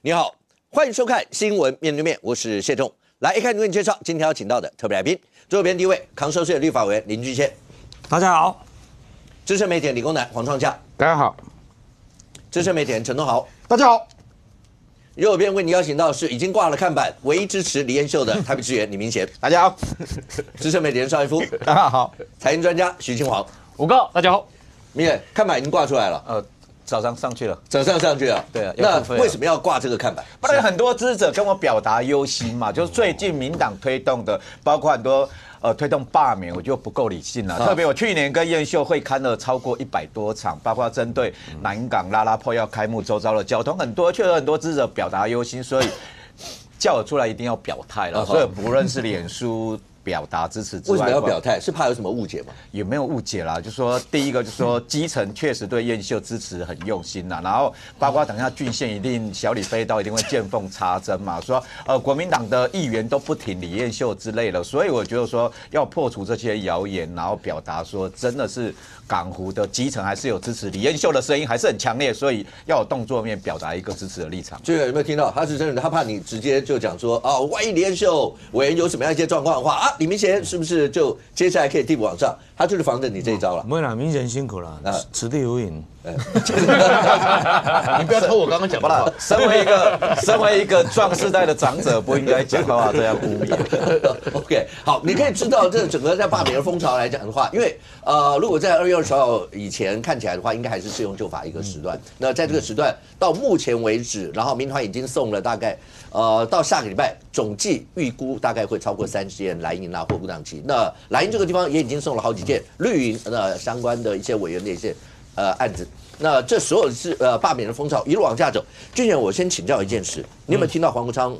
你好，欢迎收看《新闻面对面》，我是谢仲。来一看为你介绍今天要请到的特别来宾，左边第一位，康寿社立法委员林俊宪，大家好；资深媒体人理工男黄创夏，大家好；资深媒体人陈东豪，大家好；右边为你邀请到的是已经挂了看板，唯一支持李彦秀的台北市议员李明贤，大家好；资深媒体人邵一夫，大家好；财经专家徐清煌，五个，大家好。明显看板已经挂出来了，早上上去了，早上上去了，对啊那为什么要挂这个看板？不然很多支持者跟我表达忧心嘛，就是最近民党推动的，包括很多推动罢免，我觉得不够理性了。特别我去年跟彦秀会刊了超过100多场，包括针对南港拉拉破要开幕周遭的交通，确实很多支持者表达忧心，所以叫我出来一定要表态了。所以不论是脸书表达支持之外，为什么要表态？是怕有什么误解吗？也没有误解啦，就说第一个就是说基层确实对彦秀支持很用心啦，然后包括等一下郡县一定小李飞刀一定会见缝插针嘛，说国民党的议员都不挺李彦秀之类的，所以我觉得说要破除这些谣言，然后表达说真的是港湖的基层还是有支持李彦秀的声音还是很强烈，所以要有动作面表达一个支持的立场。这个有没有听到？他是真的，他怕你直接就讲说万一李彦秀委员有什么样一些状况的话李明贤是不是就接下来可以替补往上？他就是防着你这一招了。没啦，明显辛苦了，此地无银。你不要偷我刚刚讲的话。身为一个壮世代的长者，不应该讲话这样污蔑。OK， 好，你可以知道这整个在罢免的风潮来讲的话，因为如果在2月20号以前看起来的话，应该还是适用旧法一个时段。那在这个时段到目前为止，然后民团已经送了大概到下个礼拜总计预估大概会超过30件蓝营或无党籍。那蓝营这个地方也已经送了好几件绿营相关的一些委员的一些案子。那这所有是罢免的风潮一路往下走。俊贤，我先请教一件事，你有没有听到黄国昌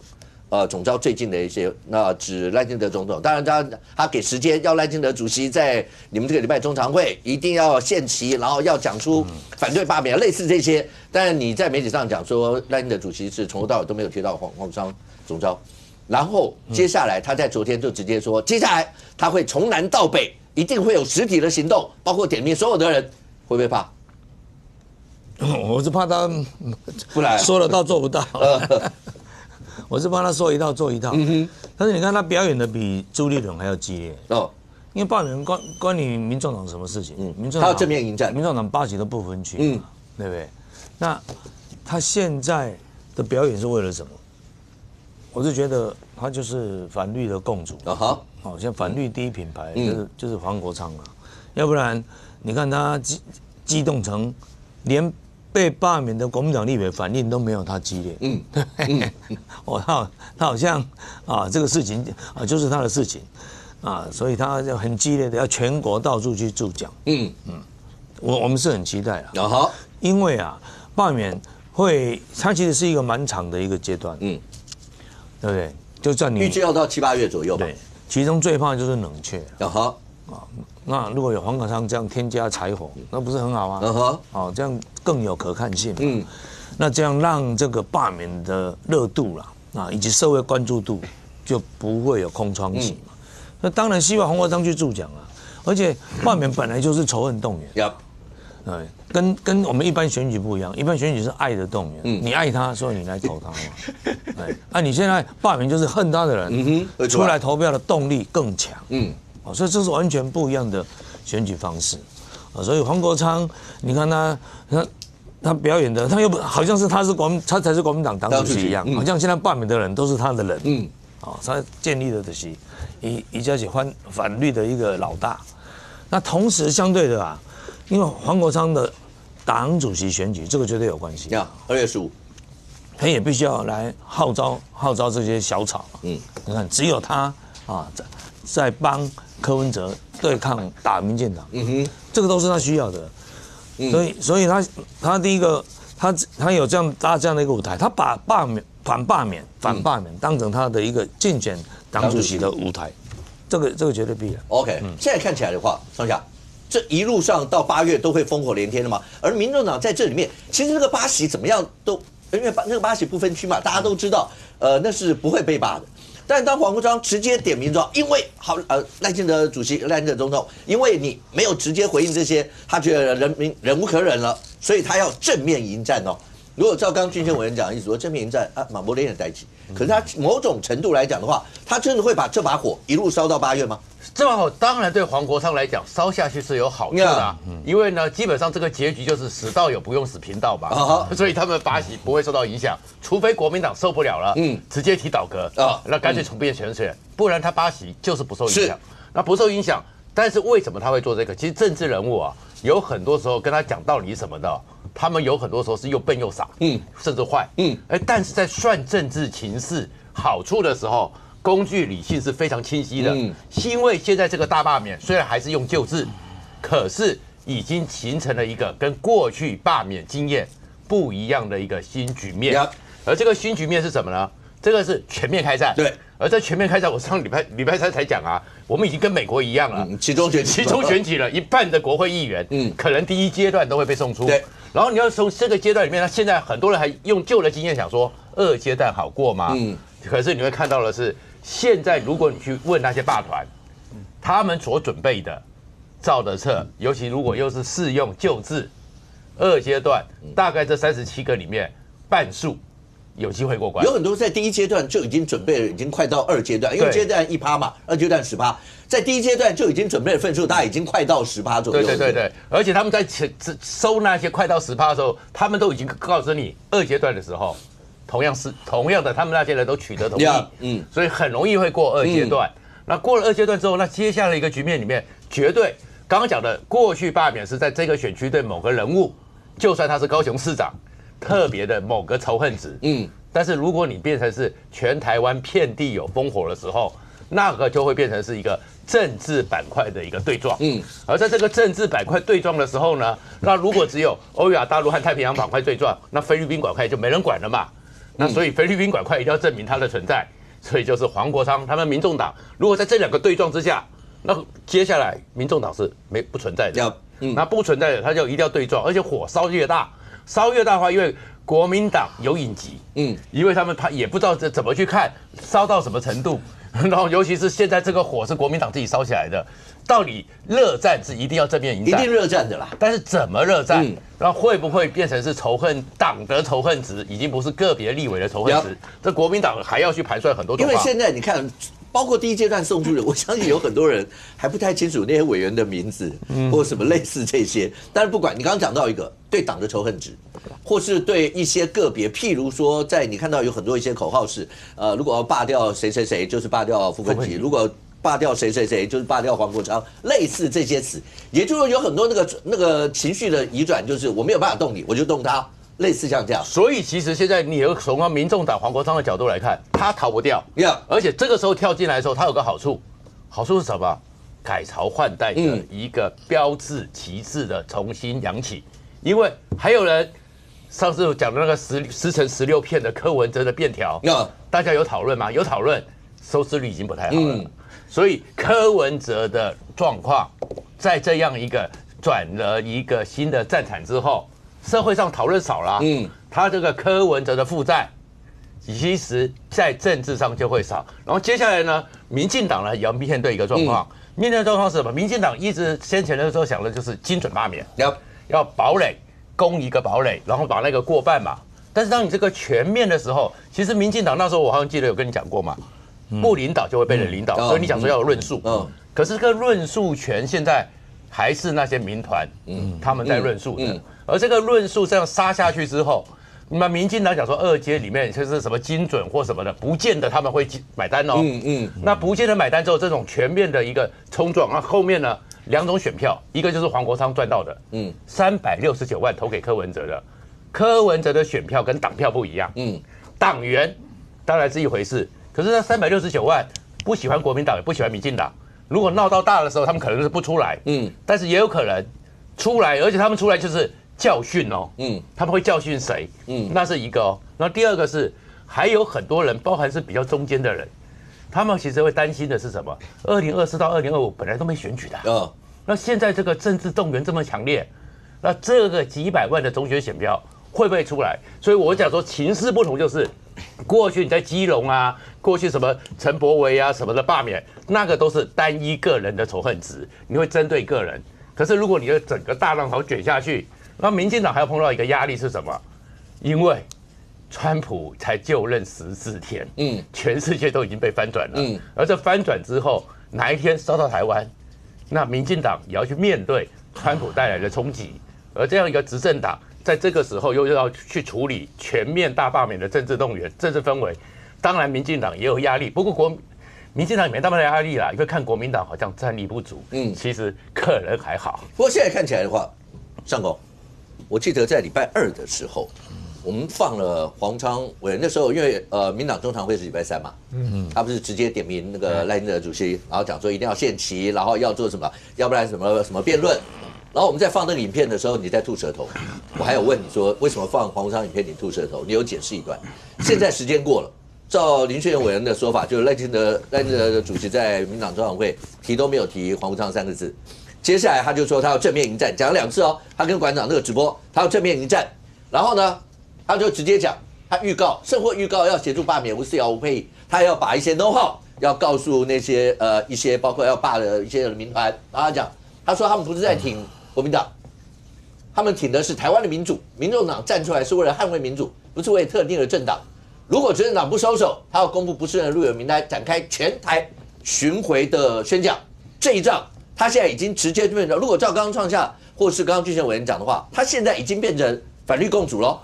总召最近的一些指赖清德总统？当然他给时间要赖清德主席在你们这个礼拜中常会一定要限期，然后要讲出反对罢免，类似这些。但是你在媒体上讲说赖清德主席是从头到尾都没有提到黄国昌总召，然后接下来他在昨天就直接说，接下来他会从南到北一定会有实体的行动，包括点名所有的人，会不会怕？我是怕他不来说了到做不到，我是怕他说一套做一套。但是你看他表演的比朱立伦还要激烈因为罢免关你民众党什么事情？民众党他要正面迎战，民众党8席都不分区，对不对？那他现在的表演是为了什么？我是觉得他就是反绿的共主好像反绿第一品牌就是黄国昌要不然你看他激动成连被罢免的国民党立委反应都没有他激烈，他好像这个事情就是他的事情所以他就很激烈的要全国到处去助讲，我们是很期待因为罢免它其实是一个蛮长的一个阶段，对不对？就在你预计要到7、8月左右吧。对，其中最怕的就是冷却那如果有黄国昌这样添加柴火，那不是很好吗？这样更有可看性那这样让这个罢免的热度以及社会关注度就不会有空窗期嘛。那当然希望黄国昌去助讲而且罢免本来就是仇恨动员。跟我们一般选举不一样，一般选举是爱的动员，你爱他，所以你来投他嘛。你现在罢免就是恨他的人，出来投票的动力更强。所以这是完全不一样的选举方式所以黄国昌，你看他表演的，他又好像是他才是国民党党主席一样，好像现在罢免的人都是他的人。他建立的就是一家是反绿的一个老大。那同时相对的因为黄国昌的党主席选举，这个绝对有关系。2月15，他也必须要来号召这些小草你看，只有他在帮柯文哲对抗打民进党，这个都是他需要的。所以他第一个，他有这样搭这样的一个舞台，他把反罢免当成他的一个竞选党主席的舞台，这个绝对必然。OK，现在看起来的话，上下这一路上到8月都会烽火连天的嘛。而民众党在这里面，其实这个8席怎么样都，因为那个8席不分区嘛，大家都知道，那是不会被罢的。但当黄国昌直接点名说，因为赖清德主席、赖清德总统，因为你没有直接回应这些，他觉得忍无可忍了，所以他要正面迎战如果照刚刚俊宪委员讲的意思说，正面迎战啊，马博连也在一起，可是他某种程度来讲的话，他真的会把这把火一路烧到8月吗？这把火当然对黄国昌来讲烧下去是有好处的、啊，因为呢，基本上这个结局就是死道友不用死贫道嘛，所以他们八席不会受到影响，除非国民党受不了了，直接提倒阁啊，那干脆重变全选，不然他8席就是不受影响。那不受影响，但是为什么他会做这个？其实政治人物啊，有很多时候跟他讲道理什么的，他们有很多时候是又笨又傻，甚至坏，但是在算政治情势好处的时候。工具理性是非常清晰的，因为现在这个大罢免虽然还是用旧制，可是已经形成了一个跟过去罢免经验不一样的一个新局面。而这个新局面是什么呢？这个是全面开战。对，而在全面开战，我上礼拜三才讲啊，我们已经跟美国一样了，期中选举了，一半的国会议员，可能第一阶段都会被送出。对，然后你要从这个阶段里面，那现在很多人还用旧的经验想说2阶段好过吗？可是你会看到的是。现在，如果你去问那些罢团，他们所准备的照的册，尤其如果又是适用旧制2阶段，大概这37个里面半数有机会过关。有很多在第1阶段就已经准备了，已经快到2阶段，因为阶段1%嘛，2阶段10%，在第1阶段就已经准备的份数，大概已经快到10%左右。对，而且他们在收那些快到10%的时候，他们都已经告诉你2阶段的时候。同样的，他们那些人都取得同意，所以很容易会过2阶段。那过了2阶段之后，那接下来一个局面里面，绝对刚刚讲的过去罢免是在这个选区对某个人物，就算他是高雄市长，特别的某个仇恨值，但是如果你变成是全台湾遍地有烽火的时候，那个就会变成是一个政治板块的一个对撞，而在这个政治板块对撞的时候呢，那如果只有欧亚大陆和太平洋板块对撞，那菲律宾板块就没人管了嘛。那所以菲律宾板块一定要证明它的存在，所以就是黄国昌他们民众党如果在这2个对撞之下，那接下来民众党是不存在的，那不存在的他就一定要对撞，而且火烧越大的话，因为国民党有隐疾，因为他们也不知道怎么去看烧到什么程度，然后尤其是现在这个火是国民党自己烧起来的。到底热战是一定要正面迎战，一定热战的啦。但是怎么热战，然后会不会变成是仇恨党的仇恨值，已经不是个别立委的仇恨值？这国民党还要去盘算很多。因为现在你看，包括第1阶段送出人，我相信有很多人还不太清楚那些委员的名字，或什么类似这些。但是不管你刚刚讲到一个对党的仇恨值，或是对一些个别，譬如说，在你看到有很多一些口号是，如果要罢掉谁谁谁，就是罢掉傅昆萁；如果罢掉谁谁谁，就是罢掉黄国昌，类似这些词，也就是说有很多那个情绪的移转，就是我没有办法动你，我就动他，类似像这样。所以其实现在你从民众党黄国昌的角度来看，他逃不掉，而且这个时候跳进来的时候，他有个好处是什么？改朝换代的一个标志旗帜的重新扬起，因为还有人上次讲的那个10乘16片的柯文哲的便条，大家有讨论吗？有讨论，收视率已经不太好了。所以柯文哲的状况，在这样一个转了一个新的战场之后，社会上讨论少了，他这个柯文哲的负债，其实在政治上就会少。然后接下来呢，民进党呢也要面对一个状况，面对的状况是什么？民进党一直先前的时候想的就是精准罢免，要堡垒攻一个堡垒，然后把那个过半嘛。但是当你这个全面的时候，其实民进党那时候我好像记得有跟你讲过嘛。不领导就会被人领导，所以你讲说要有论述，可是这个论述权现在还是那些民团，他们在论述的，而这个论述这样杀下去之后，那民进党讲说2阶里面就是什么精准或什么的，不见得他们会买单哦，那不见得买单之后，这种全面的一个冲撞，那后面呢2种选票，一个就是黄国昌赚到的，369万投给柯文哲的，柯文哲的选票跟党票不一样，党员当然是一回事。可是那369万不喜欢国民党也不喜欢民进党，如果闹到大的时候，他们可能是不出来，但是也有可能出来，而且他们出来就是教训哦，他们会教训谁？那是一个哦。然后第二个是还有很多人，包含是比较中间的人，他们其实会担心的是什么？2024到2025本来都没选举的，那现在这个政治动员这么强烈，那这个几百万的中选选票会不会出来？所以我讲说情势不同就是。过去你在基隆啊，过去什么陈柏惟啊什么的罢免，那个都是单一个人的仇恨值，你会针对个人。可是如果你的整个大浪潮卷下去，那民进党还要碰到一个压力是什么？因为川普才就任14天，全世界都已经被翻转了，而这翻转之后，哪一天烧到台湾，那民进党也要去面对川普带来的冲击，而这样一个执政党，在这个时候又要去处理全面大罢免的政治动员、政治氛围，当然民进党也有压力，不过民进党也没那么大压力啦，因为看国民党好像战力不足，其实个人还好。不过现在看起来的话，上公，我记得在礼拜2的时候，我们放了黄昌委员，那时候因为民党中常会是礼拜3嘛，他不是直接点名那个赖清德主席，然后讲说一定要限期，然后要做什么，要不然什么辩论。然后我们在放那个影片的时候，你在吐舌头，我还有问你说为什么放黄昌影片你吐舌头，你有解释一段。现在时间过了，照林轩委员的说法，就是赖清德的主席在民党中常会提都没有提黄昌3个字，接下来他就说他要正面迎战，讲了2次哦，他跟馆长那个直播，他要正面迎战，然后呢？他就直接讲，他甚或预告要协助罢免无私姚吴佩益，他要把一些 know how 要告诉那些一些包括要罢的一些民团，然后他说他们不是在挺国民党，他们挺的是台湾的民主，民众党站出来是为了捍卫民主，不是为特定的政党。如果执政党不收手，他要公布不适任的入选名单，展开全台巡回的宣讲。这一仗他现在已经直接变成，如果照刚刚创下或是刚刚俊贤委员讲的话，他现在已经变成反绿共主喽。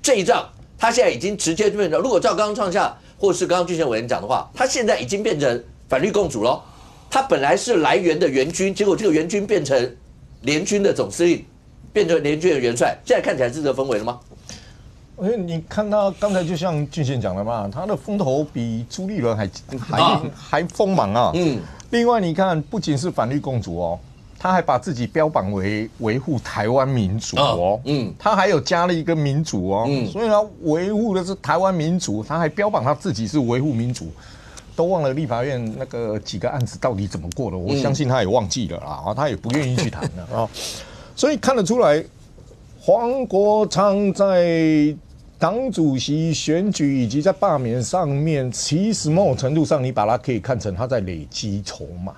这一仗，他现在已经直接变成，如果照刚刚创下或是刚刚俊贤委员讲的话，他现在已经变成反绿共主喽。他本来是来源的援军，结果这个援军变成联军的总司令，变成联军的元帅，现在看起来是这个氛围了吗？因为你看他刚才就像俊贤讲的嘛，他的风头比朱立伦还锋芒啊。另外你看，不仅是反绿共主哦。他还把自己标榜为维护台湾民主哦，他还有加了一个民主哦，所以他维护的是台湾民主，他还标榜他自己是维护民主，都忘了立法院那个几个案子到底怎么过的，我相信他也忘记了啦，他也不愿意去谈了啊，所以看得出来，黄国昌在党主席选举以及在罢免上面，其实某种程度上，你把它可以看成他在累积筹码。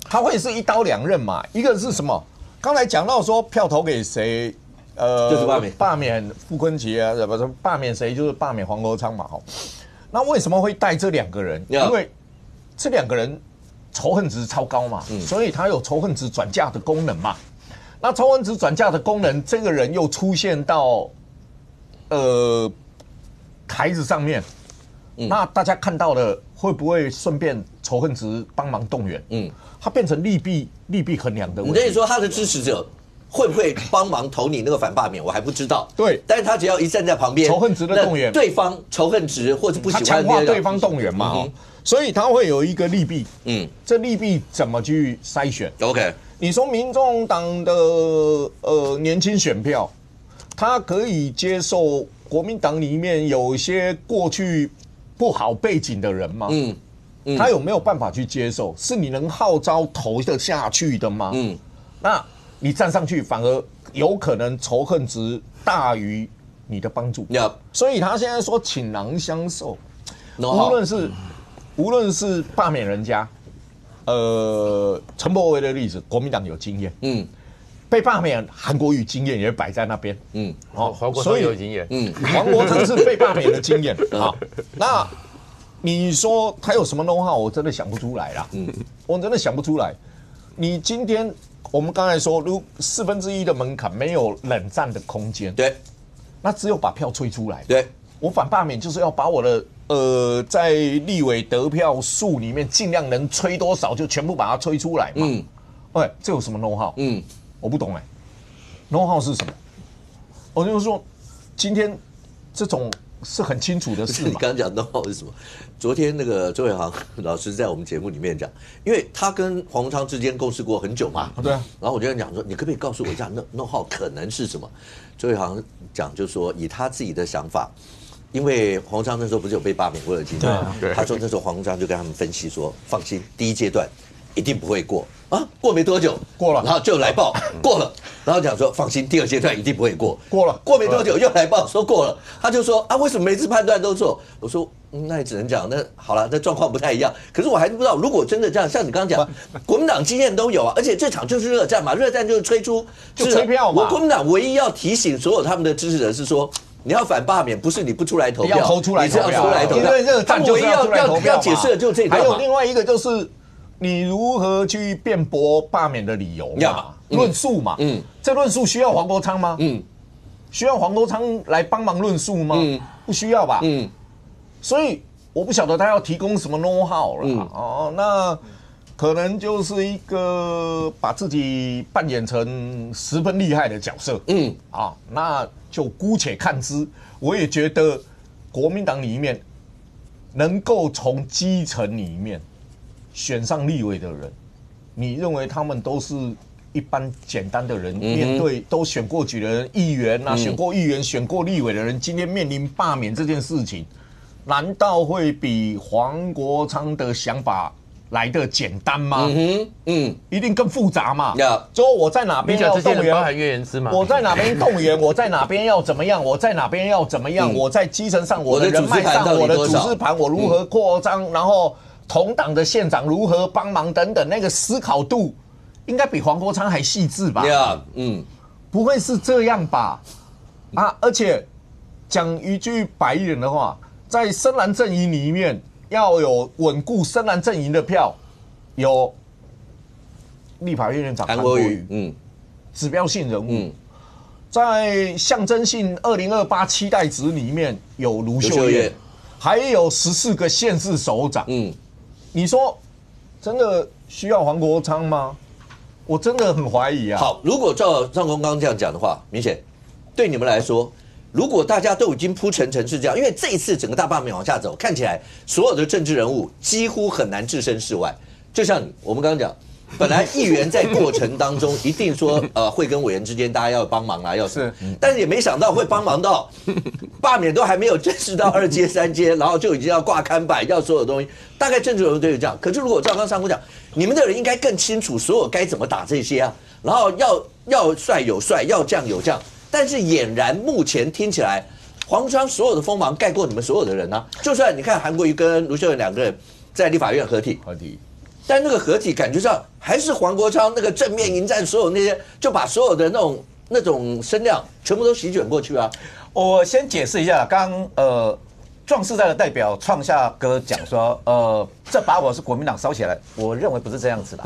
他会是一刀两刃嘛？一个是什么？刚才讲到说票投给谁，就是罢免傅昆萁啊，什么罢免谁就是罢免黄国昌嘛。那为什么会带这2个人？因为这2个人仇恨值超高嘛，所以他有仇恨值转嫁的功能嘛。那仇恨值转嫁的功能，这个人又出现到。台子上面，那大家看到了，会不会顺便仇恨值帮忙动员？它变成利弊衡量的问题。你等于说他的支持者会不会帮忙投你那个反罢免，我还不知道。对，但是他只要一站在旁边，仇恨值的动员，对方仇恨值或者不喜欢他强化对方动员嘛，所以他会有一个利弊。这利弊怎么去筛选 ？OK， 你说民众党的年轻选票。他可以接受国民党里面有些过去不好背景的人吗？他有没有办法去接受？是你能号召投得下去的吗？那你站上去反而有可能仇恨值大于你的帮助。所以他现在说倾囊相授，无论是罢免人家，陈柏惟的例子，国民党有经验。被罢免，韩国瑜经验也摆在那边。黄国昌有经验。黄国昌是被罢免的经验。好，那你说他有什么 know how？ 我真的想不出来啦。我真的想不出来。你今天我们刚才说，如1/4的门槛没有冷战的空间，对，那只有把票吹出来。对，我反罢免就是要把我的在立委得票数里面尽量能吹多少就全部把它吹出来嘛。喂，这有什么 know how？我不懂know how 是什么？我就是说，今天这种是很清楚的事嘛。你刚刚讲 know how 是什么？昨天那个周伟航老师在我们节目里面讲，因为他跟黄昌之间共事过很久嘛。对啊。然后我就讲说，你可不可以告诉我一下 know how 可能是什么？周伟航讲就是说，以他自己的想法，因为黄昌那时候不是有被罢免过的经验，他说那时候黄昌就跟他们分析说，放心，第一阶段一定不会过。过没多久过了，然后就来报过了，然后讲说放心，第2阶段一定不会过。过了，过没多久又来报说过了，他就说啊，为什么每次判断都错？我说那也只能讲，那好了，那状况不太一样。可是我还是不知道，如果真的这样，像你刚刚讲，国民党经验都有啊，而且这场就是热战嘛，热战就是吹票嘛。我国民党唯一要提醒所有他们的支持者是说，你要反罢免，不是你不出来投票，要投出来投票，你是要出来投票。因为热战就是要出来投票嘛。要解释的就是这个。还有另外一个就是，你如何去辩驳罢免的理由嘛？论述嘛，这论述需要黄国昌吗？需要黄国昌来帮忙论述吗？不需要吧？所以我不晓得他要提供什么 know how 了那可能就是一个把自己扮演成十分厉害的角色，那就姑且看之。我也觉得国民党里面能够从基层里面选上立委的人，你认为他们都是一般简单的人，面对都选过举人、议员选过议员、选过立委的人，今天面临罢免这件事情，难道会比黄国昌的想法来得简单吗？一定更复杂嘛。说我在哪边要动员，包含岳元之吗？我在哪边动员，我在哪边要怎么样，我在哪边要怎么样，我在基层上，我的人脉上，我的组织盘我如何扩张，然后同党的县长如何帮忙等等，那个思考度应该比黄国昌还细致吧？不会是这样吧？而且讲一句白一点的话，在深蓝阵营里面要有稳固深蓝阵营的票，有立法院院长韩国瑜，指标性人物，在象征性2028期待值里面有卢秀燕，还有14个县市首长，你说真的需要黄国昌吗？我真的很怀疑啊。好，如果照张公刚这样讲的话，明显对你们来说，如果大家都已经铺陈成是这样，因为这一次整个大罢免往下走，看起来所有的政治人物几乎很难置身事外。就像我们刚刚讲，本来议员在过程当中一定说会跟委员之间大家要帮忙要是，但是也没想到会帮忙到罢免都还没有正式到2阶3阶，然后就已经要挂看板，要所有东西，大概政治人物都有这样。可是如果照刚上公讲，你们的人应该更清楚所有该怎么打这些然后要帅有帅，要将有将。但是俨然目前听起来，黄国昌所有的锋芒盖过你们所有的人就算你看韩国瑜跟卢秀燕2个人在立法院合体，但那个合体感觉上还是黄国昌那个正面迎战，所有那些就把所有的那种声量全部都席卷过去我先解释一下，刚壮世代的代表创夏哥讲说，这把火是国民党烧起来，我认为不是这样子的。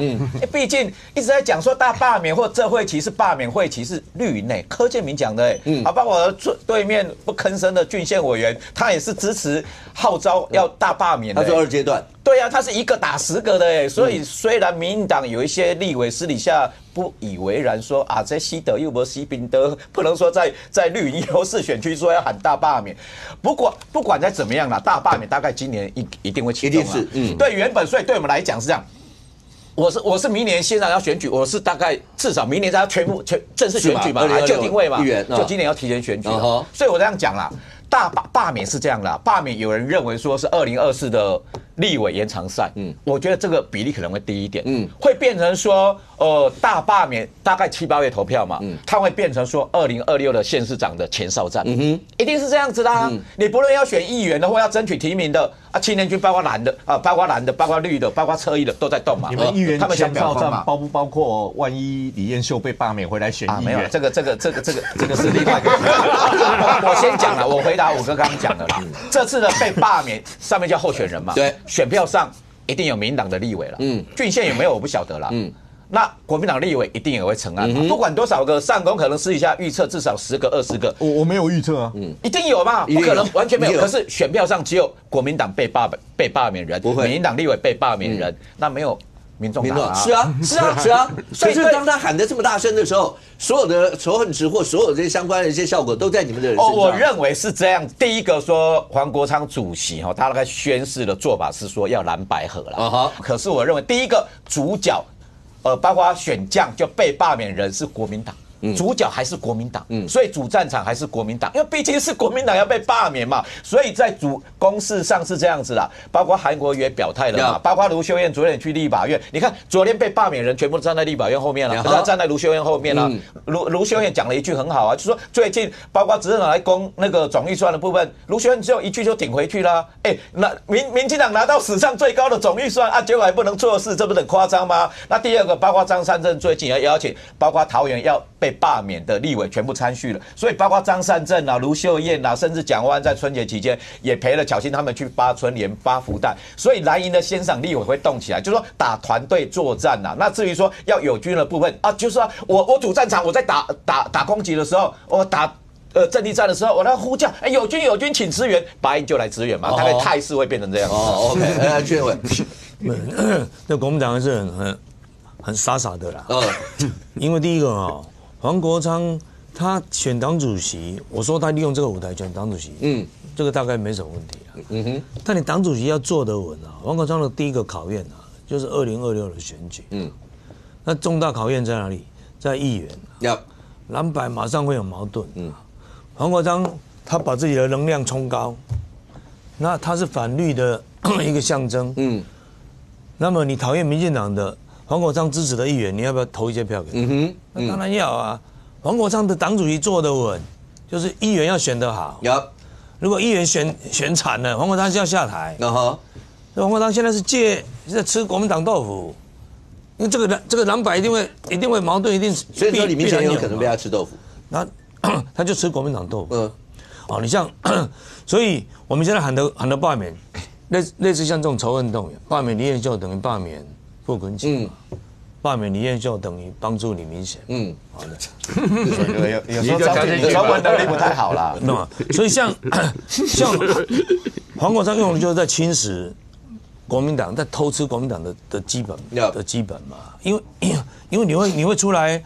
毕竟一直在讲说大罢免或这会期是罢免会期是绿营内，柯建铭讲的包括我对面不吭声的郡县委员，他也是支持号召要大罢免的。他说2阶段。对啊，他是1个打10个的所以虽然民进党有一些立委私底下不以为然，说在西德又不是西宾德，不能说在绿营优势选区说要喊大罢免。不管再怎么样啦，大罢免大概今年一定会启动啦。对，原本所以对我们来讲是这样。我是明年县长要选举，我是大概至少明年才要全正式选举嘛，就定位嘛，就今年要提前选举所以我这样讲啦。大罢免是这样啦，罢免有人认为说是2024的立委延长赛，我觉得这个比例可能会低一点，会变成说，大罢免大概7、8月投票嘛，它会变成说2026的县市长的前哨战，一定是这样子的你不论要选议员的或要争取提名的青年军包括蓝的包括绿的，包括侧翼的都在动嘛。你们议员他们前哨战包不包括万一李彦秀被罢免回来选议员？没有，这个是另外一个。我先讲了，我回答我哥刚刚讲的啦。这次的被罢免上面叫候选人嘛，对，选票上一定有民进党的立委了，郡县有没有我不晓得啦，那国民党立委一定也会成案嘛，不管多少个上公，可能私底下预测至少10个、20个。我没有预测啊，一定有嘛，不可能完全没有。可是选票上只有国民党被罢免人，民进党立委被罢免人，那没有民众党是啊。可是当他喊得这么大声的时候，所有的仇恨值或所有这些相关的一些效果都在你们的人身上。我认为是这样。第一个说黄国昌主席他大概宣誓的做法是说要蓝白合了。可是我认为第一个主角包括选将就被罢免人是国民党。主角还是国民党，所以主战场还是国民党，因为毕竟是国民党要被罢免嘛，所以在主公事上是这样子啦。包括韩国瑜也表态了嘛，包括卢秀燕昨天去立法院，你看昨天被罢免人全部站在立法院后面了，他站在卢秀燕后面了。卢秀燕讲了一句很好啊，就说最近包括执政党来攻那个总预算的部分，卢秀燕只有一句就顶回去啦。那民进党拿到史上最高的总预算啊，结果还不能做事，这不是很夸张吗？那第二个，包括张善政最近也邀请，包括桃园要被罢免的立委全部参叙了，所以包括张善政啊、卢秀燕啊，甚至蒋万安在春节期间也陪了巧芯他们去发春联、发福袋，所以蓝营的先赏立委会动起来，就是说打团队作战呐。那至于说要友军的部分啊，就是说我主战场我在打攻击的时候，我打阵地战的时候，我那呼叫友军请支援，白营就来支援嘛，大概态势会变成这样。OK， 俊伟，那国民党还是很傻的啦。因为第一个黄国昌他选党主席，我说他利用这个舞台选党主席，这个大概没什么问题啊。但你党主席要做得稳啊，黄国昌的第一个考验啊，就是2026的选举。那重大考验在哪里？在议员。蓝白马上会有矛盾。黄国昌他把自己的能量冲高，那他是反绿的一个象征。那么你讨厌民进党的黄国昌支持的议员，你要不要投一些票给他？那当然要啊。黄国昌的党主席做得稳，就是议员要选得好。如果议员选惨了，黄国昌是要下台。黄国昌现在是在吃国民党豆腐，因为这个蓝白一定会矛盾，一定。所以说李明贤有可能被他吃豆腐。那他就吃国民党豆腐。你像，所以我们现在喊的罢免，类似像这种仇恨动员，罢免李彦秀等于罢免傅昆萁。罢免李彦秀等于帮助李明贤。好的。有时候中文能力不太好啦。那所以像黄国昌用的就是在侵蚀国民党，在偷吃国民党的基本嘛。因为你会出来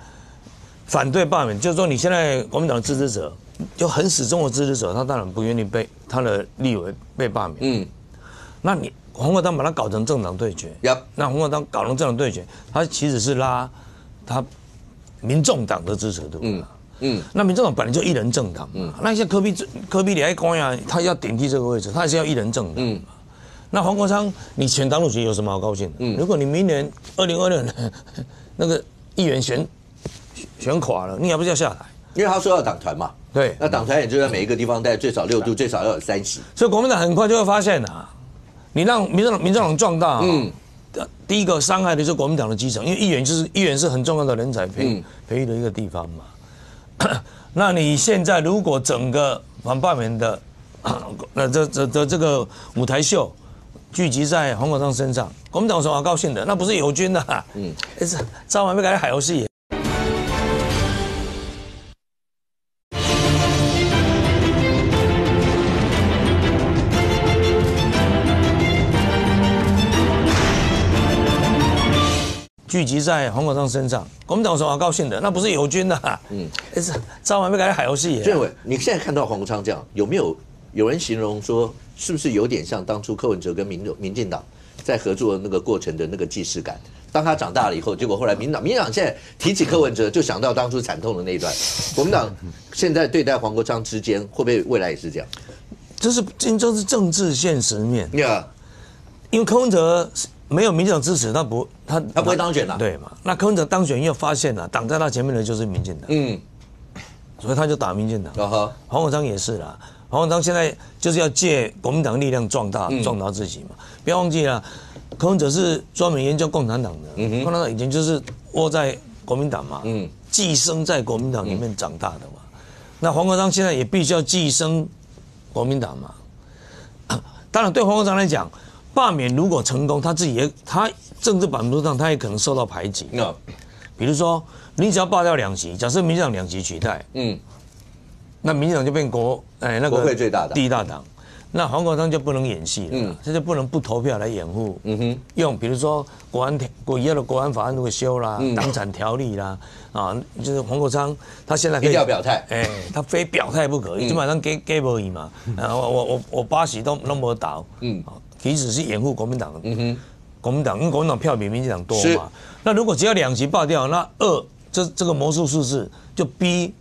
反对罢免，就是说你现在国民党的支持者就很始终的支持者，他当然不愿意被他的立委被罢免。那你黄国昌把它搞成政党对决，那黄国昌搞成政党对决，他其实是拉他民众党的支持度。那民众党本来就一人政党嘛，那像柯 P 李爱光呀，他要顶替这个位置，他还是要一人政党嘛。那黄国昌，你选党主席有什么好高兴的？如果你明年2026年那个议员选垮了，你还不是要下台？因为他说要党团嘛。对，那党团也就在每一个地方带最少6度，最少要有3席。所以国民党很快就会发现你让民众党壮大第一个伤害的就是国民党的基层，因为议员是很重要的人才培育的一个地方嘛。那你现在如果整个反罢免的这个舞台秀聚集在黄国昌身上，国民党有什么好高兴的？那不是友军的。早晚要改海游戏。聚集在黄国昌身上，国民党有什么好高兴的？那不是友军的。早晚要改海游戏。俊伟，你现在看到黄国昌这样，有人形容说，是不是有点像当初柯文哲跟民进党在合作的那个过程的那个既视感？当他长大了以后，结果后来民进党现在提起柯文哲，就想到当初惨痛的那一段。国民党现在对待黄国昌之间，会不会未来也是这样？这是政治现实面。因为柯文哲没有民进党支持，他不会当选了。对嘛？那柯文哲当选又发现了，挡在他前面的就是民进党。所以他就打民进党。黄国昌也是啦。黄国昌现在就是要借国民党力量壮大自己嘛。不要忘记了，柯文哲是专门研究共产党的，共产党以前就是窝在国民党嘛，寄生在国民党里面长大的嘛。那黄国昌现在也必须要寄生国民党嘛。当然，对黄国昌来讲，罢免如果成功，他政治版图上他也可能受到排挤。比如说，你只要罢掉2席，假设民进党2席取代，那民进党就变国会最大党第一大党，那黄国昌就不能演戏了，他就不能不投票来掩护，用比如说以后的国安法案如果修啦，党产条例啦，就是黄国昌他现在可以一定要表态，他非表态不可，基本上给不赢嘛，我8席都没倒，其实是掩护国民党的，国民党因为国民党票比民进党多嘛，那如果只要2席罢掉，那这个魔术数字就逼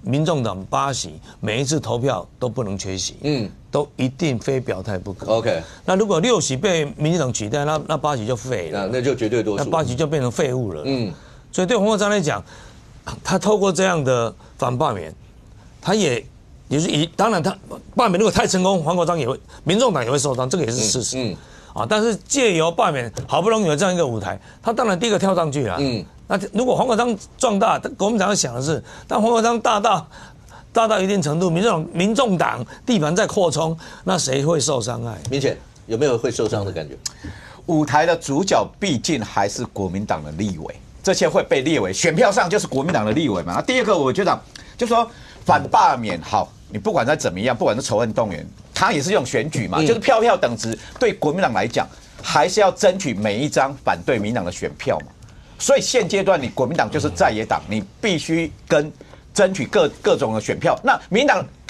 民众党8席，每一次投票都不能缺席，都一定非表态不可。OK， 那如果6席被民进党取代，那8席就废了，那就绝对多数，那8席就变成废物了。所以对黄国昌来讲，他透过这样的反罢免，他也是当然他罢免如果太成功，黄国昌也会，民众党也会受伤，这个也是事实。但是借由罢免，好不容易有这样一个舞台，他当然第一个跳上去了。那如果黄国昌壮大，国民党要想的是，当黄国昌大到一定程度，民众党地盘在扩充，那谁会受伤害？明显有没有会受伤的感觉？舞台的主角毕竟还是国民党的立委，这些会被列为选票上就是国民党的立委嘛。那第二个，我觉得就说反罢免好，你不管再怎么样，不管是仇恨动员，他也是用选举嘛，就是票票等值。对国民党来讲，还是要争取每一张反对民进党的选票嘛。所以现阶段你国民党就是在野党，你必须争取各种的选票。那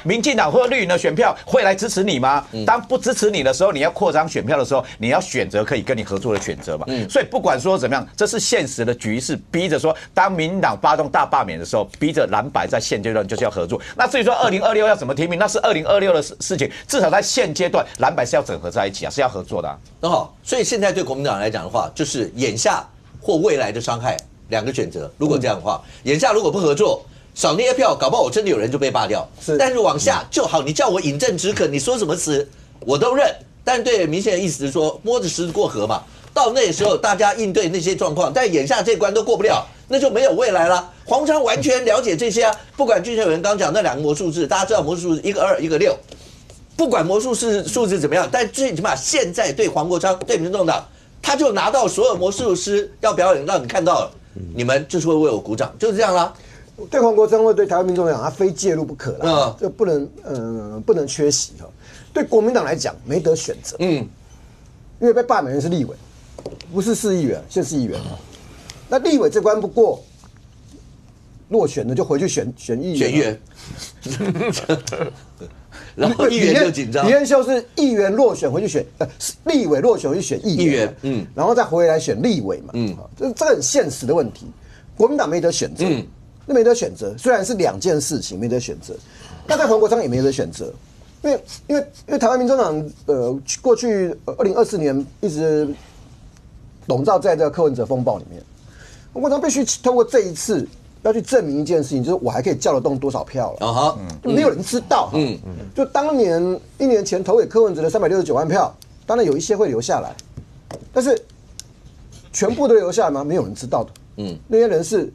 民进党或绿营的选票会来支持你吗？当不支持你的时候，你要扩张选票的时候，你要选择可以跟你合作的选择嘛。所以不管说怎么样，这是现实的局势，逼着说，当民进党发动大罢免的时候，逼着蓝白在现阶段就是要合作。那至于说2026要怎么提名，那是2026的事情。至少在现阶段，蓝白是要整合在一起啊，是要合作的。很好，所以现在对国民党来讲的话，就是眼下或未来的伤害2个选择。如果这样的话，眼下如果不合作，少那些票，搞不好我真的有人就被罢掉。但是往下就好，你叫我饮鸩止渴，你说什么词我都认。但对民进的意思是说，摸着石子过河嘛。到那时候大家应对那些状况，但眼下这关都过不了，那就没有未来了。黄昌完全了解这些啊，不管俊秀员刚讲那2个魔术字，大家知道魔术数字一个2，一个6，不管魔术数字怎么样，但最起码现在对黄国昌对民众党，他就拿到所有魔术师要表演，让你看到了，你们就是会为我鼓掌，就是这样啦。对黄国昌或对台湾民众来讲，他非介入不可了，就不能缺席哈。对国民党来讲，没得选择，因为被罢免的是立委，不是市议员、县市议员。那立委这关不过，落选的就回去选议员。然后议员就紧张。李彦秀是议员落选回去选，立委落选回去选议员，然后再回来选立委嘛，这很现实的问题。国民党没得选择，那没得选择，虽然是2件事情没得选择，那在黄国昌也没得选择，因为台湾民众党过去2024年一直笼罩在这个柯文哲风暴里面，黄国昌必须透过这一次。要去证明一件事情，就是我还可以叫得动多少票了，就没有人知道。就当年1年前投给柯文哲的369万票，当然有一些会留下来，但是全部都留下来吗？没有人知道的。那些人是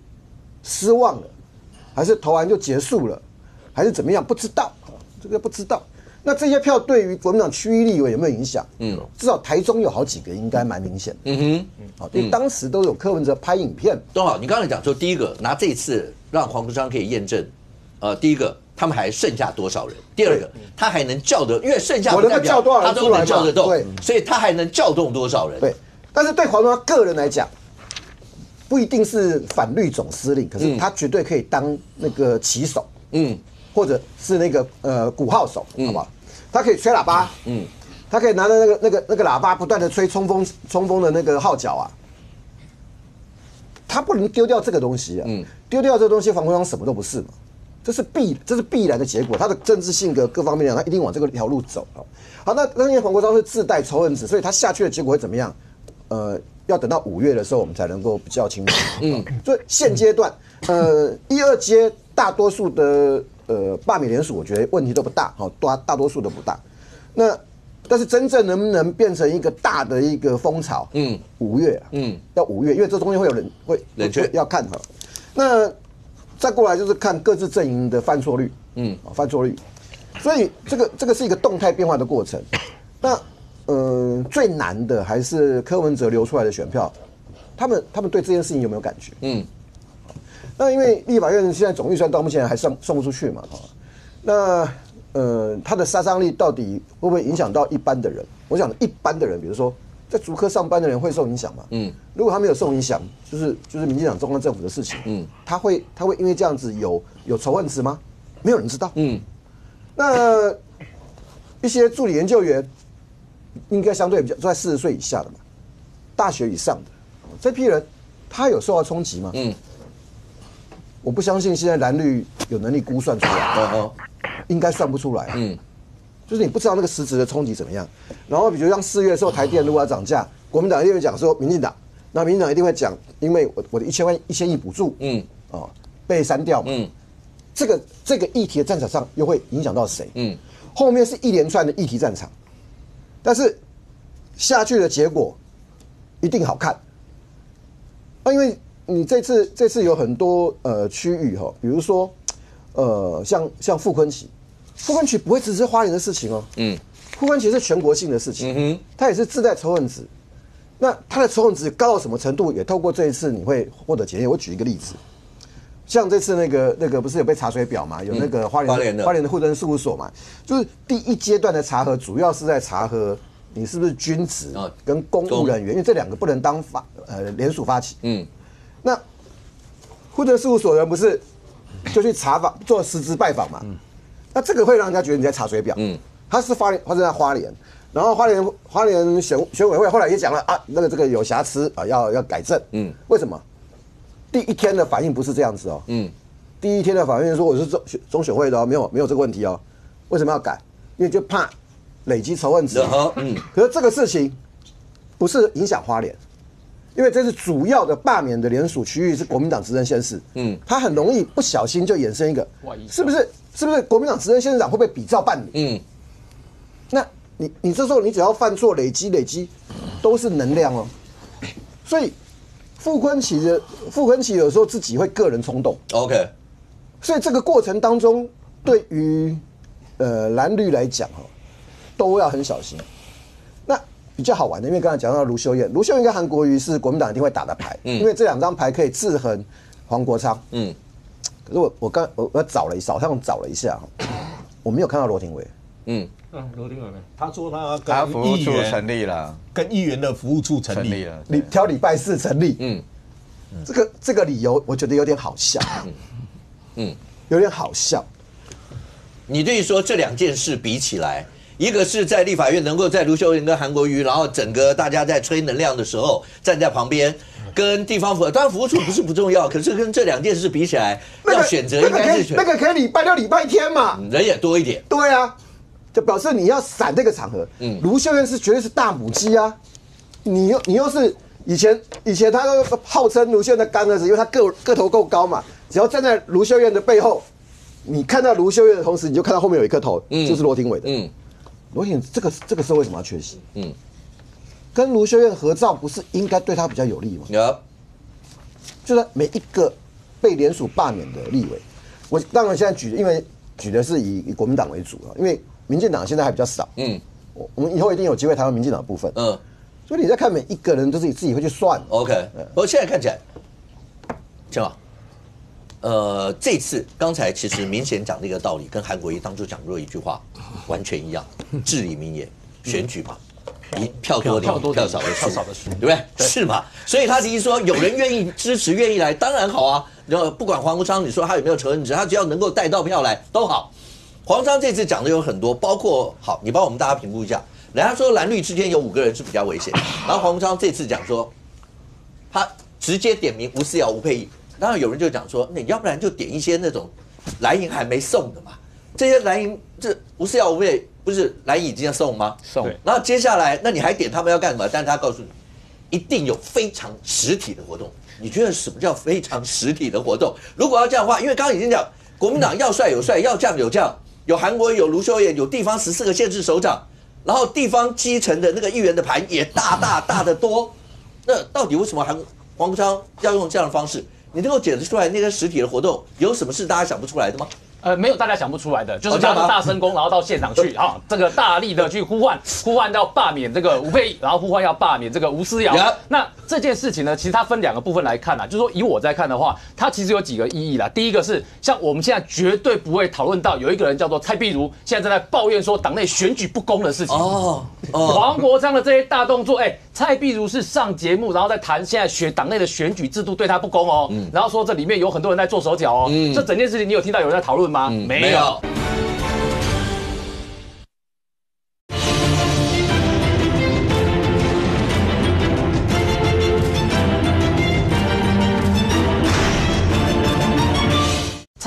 失望了，还是投完就结束了，还是怎么样？不知道，这个不知道。那这些票对于国民党区域立委有没有影响？至少台中有好几个应该蛮明显的。因为当时都有柯文哲拍影片。都好，你刚才讲说，第一个拿这一次让黄国昌可以验证，第一个他们还剩下多少人？第二个他还能叫得，因为剩下不代表他都能叫得动，所以他还能叫动多少人？对。但是对黄国昌个人来讲，不一定是反绿总司令，可是他绝对可以当那个旗手，或者是那个鼓号手，好不好？他可以吹喇叭，他可以拿着那个喇叭不断的吹冲锋的那个号角啊，他不能丢掉这个东西啊，丢掉这个东西，黄国昌什么都不是嘛，这是必然的结果，他的政治性格各方面讲，他一定往这个条路走。好，那因为黄国昌是自带仇恨值，所以他下去的结果会怎么样？要等到5月的时候，我们才能够比较清楚。所以现阶段，1、2阶大多数的罢免联署，我觉得问题都不大，大多数都不大。那但是真正能不能变成一个大的一个风潮？5月，要5月，因为这中间会有人会冷却，要看哈。那再过来就是看各自阵营的犯错率，犯错率。所以这个是一个动态变化的过程。那最难的还是柯文哲流出来的选票，他们对这件事情有没有感觉？那因为立法院现在总预算到目前还送不出去嘛，那它的杀伤力到底会不会影响到一般的人？我想一般的人，比如说在竹科上班的人会受影响吗？如果他没有受影响，就是民进党中央政府的事情，他会因为这样子有仇恨值吗？没有人知道。那一些助理研究员应该相对比较在40岁以下的嘛，大学以上的这批人，他有受到冲击吗？我不相信现在蓝绿有能力估算出来，应该算不出来。就是你不知道那个实质的冲击怎么样。然后比如像4月的时候，台电如果要涨价，国民党一定会讲说民进党，那民进党一定会讲，因为我的1000亿补助，被删掉嘛，这个议题的战场上又会影响到谁？后面是一连串的议题战场，但是下去的结果一定好看。因为你这次有很多区域哈，比如说像傅崐萁不会只是花莲的事情哦，傅崐萁是全国性的事情，他也是自带仇恨值。那他的仇恨值高到什么程度？也透过这一次你会获得检验。我举一个例子，像这次那个不是有被查水表嘛？有那个花莲的户政事务所嘛，就是第一阶段的查核，主要是在查核你是不是军职跟公务人员，因为这两个不能当联署发起。那户政事务所的人不是就去查访做实质拜访嘛？那这个会让人家觉得你在查水表。他是在花莲。然后花莲选委会后来也讲了啊，这个有瑕疵啊，要改正。为什么？第一天的反应不是这样子哦。第一天的反应说我是中选会的哦，没有这个问题哦。为什么要改？因为就怕累积仇恨值。可是这个事情不是影响花莲，因为这是主要的罢免的联署区域是国民党执政县市。他很容易不小心就衍生一个，是不是国民党执政县市长会不会比照办理？那你这时候你只要犯错累积都是能量哦，所以傅崐萁有时候自己会个人冲动 ，OK， 所以这个过程当中对于蓝绿来讲都要很小心。那比较好玩的，因为刚才讲到卢秀燕跟韩国瑜是国民党一定会打的牌，因为这两张牌可以制衡黄国昌。可是我早上找了一下，我没有看到罗廷伟。罗廷伟没？他说他服务处成立了，跟议员的服务处成立了，挑礼拜4成立。这个理由我觉得有点好笑。有点好笑。你对于说这两件事比起来，一个是在立法院能够在卢秀燕跟韩国瑜，然后整个大家在吹能量的时候站在旁边，跟地方当然服务处不是不重要，可是跟这两件事比起来，要选择应该是选那个可以礼拜6、礼拜天嘛，人也多一点。对啊。就表示你要闪这个场合。卢秀燕是绝对是大母鸡啊，你又是以前他都号称卢秀燕的干儿子，因为他个头够高嘛，只要站在卢秀燕的背后，你看到卢秀燕的同时，你就看到后面有一颗头，就是罗廷伟的。罗廷这个时候为什么要缺席？跟卢秀燕合照不是应该对他比较有利吗？就是每一个被联署罢免的立委，我当然现在因为举的是以国民党为主因为民进党现在还比较少，我们以后一定有机会谈到民进党的部分，所以你在看每一个人都是你自己会去算。OK， 不过现在看起来，这样，这次刚才其实明显讲的一个道理，跟韩国瑜当初讲过一句话完全一样，至理名言，选举嘛，票多的票少的输，对不对？是嘛？所以他的意思说，有人愿意支持，愿意来，当然好啊。然后不管黄国昌，你说他有没有仇恨值，他只要能够带到票来都好。黄昌这次讲的有很多，包括好，你帮我们大家评估一下。人家说蓝绿之间有5个人是比较危险，然后黄国昌这次讲说，他直接点名吴思瑶、吴沛忆，然后有人就讲说，那要不然就点一些那种蓝营还没送的嘛，这些蓝营这吴思瑶、吴沛忆不是蓝营已经要送吗？送。然后接下来，那你还点他们要干什么？但是他告诉你，一定有非常实体的活动。你觉得什么叫非常实体的活动？如果要这样的话，因为刚刚已经讲，国民党要帅有帅，要将有将。有韩国瑜，有卢秀燕，有地方14个县市首长，然后地方基层的那个议员的盘也大得多。那到底为什么黄国昌要用这样的方式？你能够解释出来那个实体的活动有什么是大家想不出来的吗？没有大家想不出来的，就是他们大声公，然后到现场去这个大力的去呼唤要罢免这个吴沛忆，然后呼唤要罢免这个吴思瑶。那这件事情呢，其实它分2个部分来看就是说以我在看的话，它其实有几个意义啦。第一个是像我们现在绝对不会讨论到有一个人叫做蔡壁如，现在正在抱怨说党内选举不公的事情。黄国昌的这些大动作，蔡壁如是上节目，然后在谈现在党内的选举制度对他不公然后说这里面有很多人在做手脚这整件事情你有听到有人在讨论吗？没有。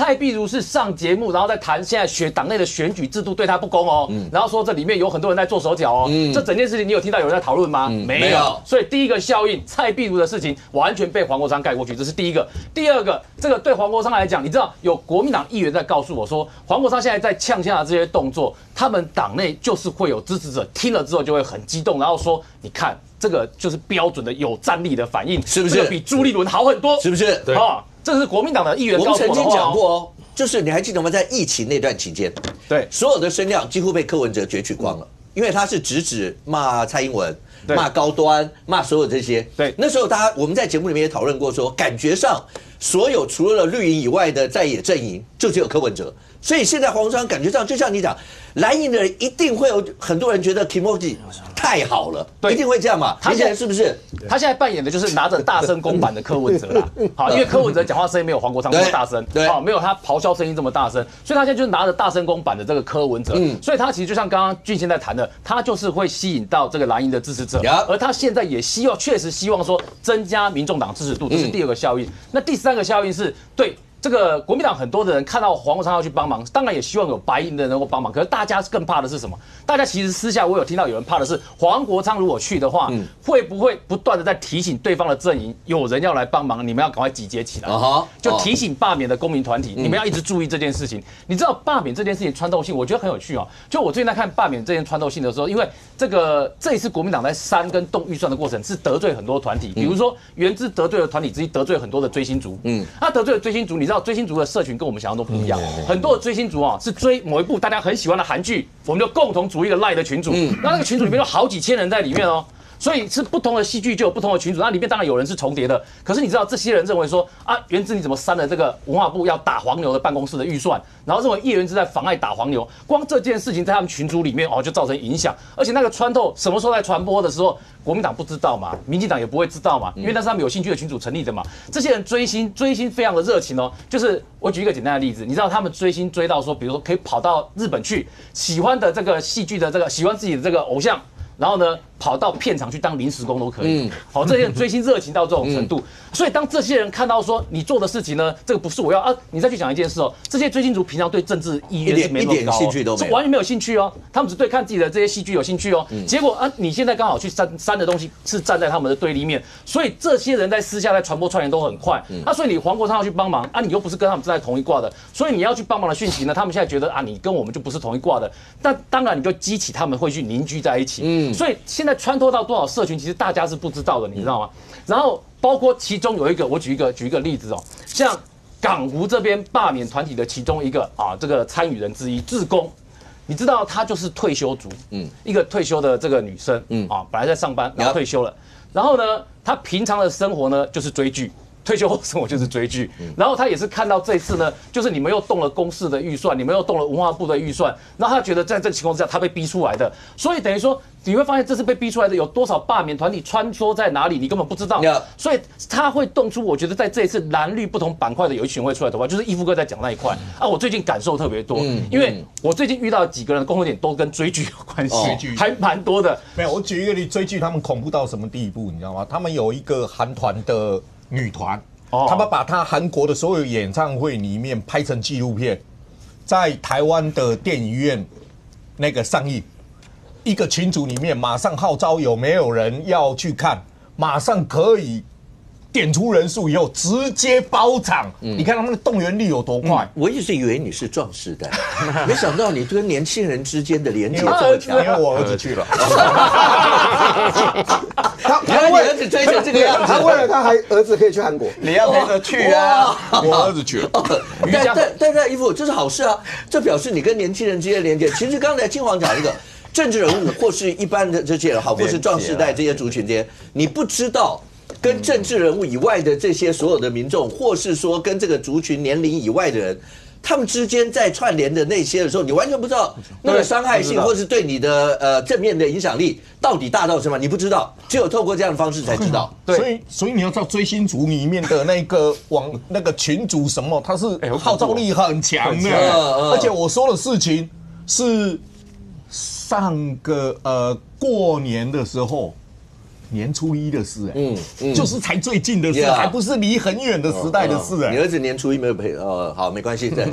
蔡壁如是上节目，然后在谈现在党内的选举制度对他不公哦，然后说这里面有很多人在做手脚哦，这整件事情你有听到有人在讨论吗？没有。所以第一个效应，蔡壁如的事情完全被黄国昌盖过去，这是第一个。第二个，这个对黄国昌来讲，你知道有国民党议员在告诉我说，黄国昌现在在呛下的这些动作，他们党内就是会有支持者听了之后就会很激动，然后说，你看这个就是标准的有战力的反应，是不是？这个比朱立伦好很多，是不是？对啊，这是国民党的议员告诉我的话。我们曾经讲过哦，就是你还记得吗？在疫情那段期间，对所有的声量几乎被柯文哲攫取光了，因为他是直指骂蔡英文。骂高端，骂所有这些。对，那时候我们在节目里面也讨论过说，感觉上所有除了绿营以外的在野阵营，就只有柯文哲。所以现在黄国昌感觉上，就像你讲，蓝营的人一定会有很多人觉得 Kimoji 太好了，一定会这样嘛？他现在是不是？他现在扮演的就是拿着大声公版的柯文哲啦。好，因为柯文哲讲话声音没有黄国昌这么大声，好，没有他咆哮声音这么大声，所以他现在就是拿着大声公版的这个柯文哲。所以他其实就像刚刚俊宪在谈的，他就是会吸引到这个蓝营的支持者，而他现在也确实希望说增加民众党支持度，这是第二个效应。那第三个效应是对。这个国民党很多的人看到黄国昌要去帮忙，当然也希望有白营的人能够帮忙。可是大家更怕的是什么？大家其实私下我有听到有人怕的是，黄国昌如果去的话，会不会不断的在提醒对方的阵营，有人要来帮忙，你们要赶快集结起来，就提醒罢免的公民团体，你们要一直注意这件事情。你知道罢免这件事情穿透性，我觉得很有趣哦。就我最近在看罢免这件穿透性的时候，因为这一次国民党在删跟动预算的过程是得罪很多团体，比如说原之得罪的团体之一，得罪很多的追星族，他得罪了追星族，你知道追星族的社群跟我们想象都不一样，很多的追星族啊是追某一部大家很喜欢的韩剧，我们就共同组一个 LINE 的群组，那个群组里面有好几千人在里面哦。所以是不同的戏剧就有不同的群组，那里面当然有人是重叠的。可是你知道这些人认为说啊，原之你怎么删了这个文化部要打黄牛的办公室的预算，然后认为叶元之在妨碍打黄牛，光这件事情在他们群组里面就造成影响，而且那个穿透什么时候在传播的时候，国民党不知道嘛，民进党也不会知道嘛，因为那是他们有兴趣的群组成立的嘛。这些人追星非常的热情哦，就是我举一个简单的例子，你知道他们追星追到说，比如说可以跑到日本去，喜欢的这个戏剧的喜欢自己的这个偶像。然后呢，跑到片场去当临时工都可以。好，这些人追星热情到这种程度，所以当这些人看到说你做的事情呢，这个不是我要啊，你再去讲一件事哦，这些追星族平常对政治意愿是没那么高，兴趣都没有，是完全没有兴趣哦，他们只对看自己的这些戏剧有兴趣哦。结果啊，你现在刚好去删的东西是站在他们的对立面，所以这些人在私下在传播串联都很快。所以你黄国昌要去帮忙啊，你又不是跟他们站在同一挂的，所以你要去帮忙的讯息呢，他们现在觉得啊，你跟我们就不是同一挂的，那当然你就激起他们会去凝聚在一起。所以现在穿透到多少社群，其实大家是不知道的，你知道吗？然后包括其中有一个，我举一个例子哦，像港湖这边罢免团体的其中一个这个参与人之一，志工，你知道她就是退休族，一个退休的这个女生，本来在上班，然后退休了，然后呢，她平常的生活呢就是追剧。退休后生活就是追剧，然后他也是看到这一次呢，就是你们又动了公视的预算，你们又动了文化部的预算，然后他觉得在这个情况之下，他被逼出来的，所以等于说你会发现这是被逼出来的，有多少罢免团体穿梭在哪里，你根本不知道，所以他会动出，我觉得在这一次蓝绿不同板块的有一群会出来投票，就是义父哥在讲那一块啊，我最近感受特别多，因为我最近遇到几个人的共同点都跟追剧有关系，还蛮多的。没有，我举一个例，追剧他们恐怖到什么地步，你知道吗？他们有一个韩团的女团。他们把他韩国的所有演唱会里面拍成纪录片，在台湾的电影院那个上映，一个群组里面马上号召有没有人要去看，马上可以点出人数以后直接包场。你看他们的动员力有多快？我一直以为你是壮世代，没想到你跟年轻人之间的连接这么强。因为我儿子去了。他为儿子追成这个样子，他为了他儿子可以去韩国，你要陪着去啊！我儿子去了。但义父这是好事啊，这表示你跟年轻人之间的连接。其实刚才金黄讲一个政治人物或是一般的这些人，好，或是壮世代这些族群之间，你不知道跟政治人物以外的这些所有的民众，或是说跟这个族群年龄以外的人。他们之间在串联的那些的时候，你完全不知道那个伤害性，或是对你的正面的影响力到底大到什么，你不知道，只有透过这样的方式才知道。对，所以你要知道追星族里面的那个那个群组什么，它是号召力很强的，而且我说的事情是上个过年的时候，年初一的事，就是才最近的事，还不是离很远的时代的事，你儿子年初一没有陪好，没关系的。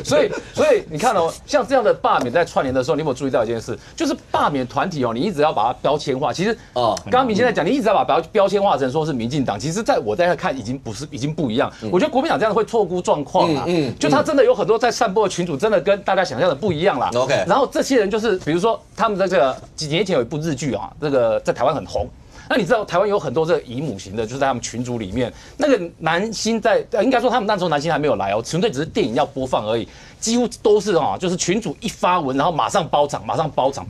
所以你看哦，像这样的罢免在串联的时候，你有没有注意到一件事？就是罢免团体哦，你一直要把它标签化。其实刚刚明先在讲，你一直要把标签化成说是民进党，其实在我在看已经不一样。我觉得国民党这样会错估状况啊，就他真的有很多在散播的群组，真的跟大家想象的不一样啦。OK， 然后这些人就是，比如说他们在这个几年前有一部日剧啊，这个在台湾很红。那你知道台湾有很多这个姨母型的，就是在他们群组里面，那个男星应该说他们那时候男星还没有来哦，纯粹只是电影要播放而已，几乎都是就是群主一发文，然后马上包场，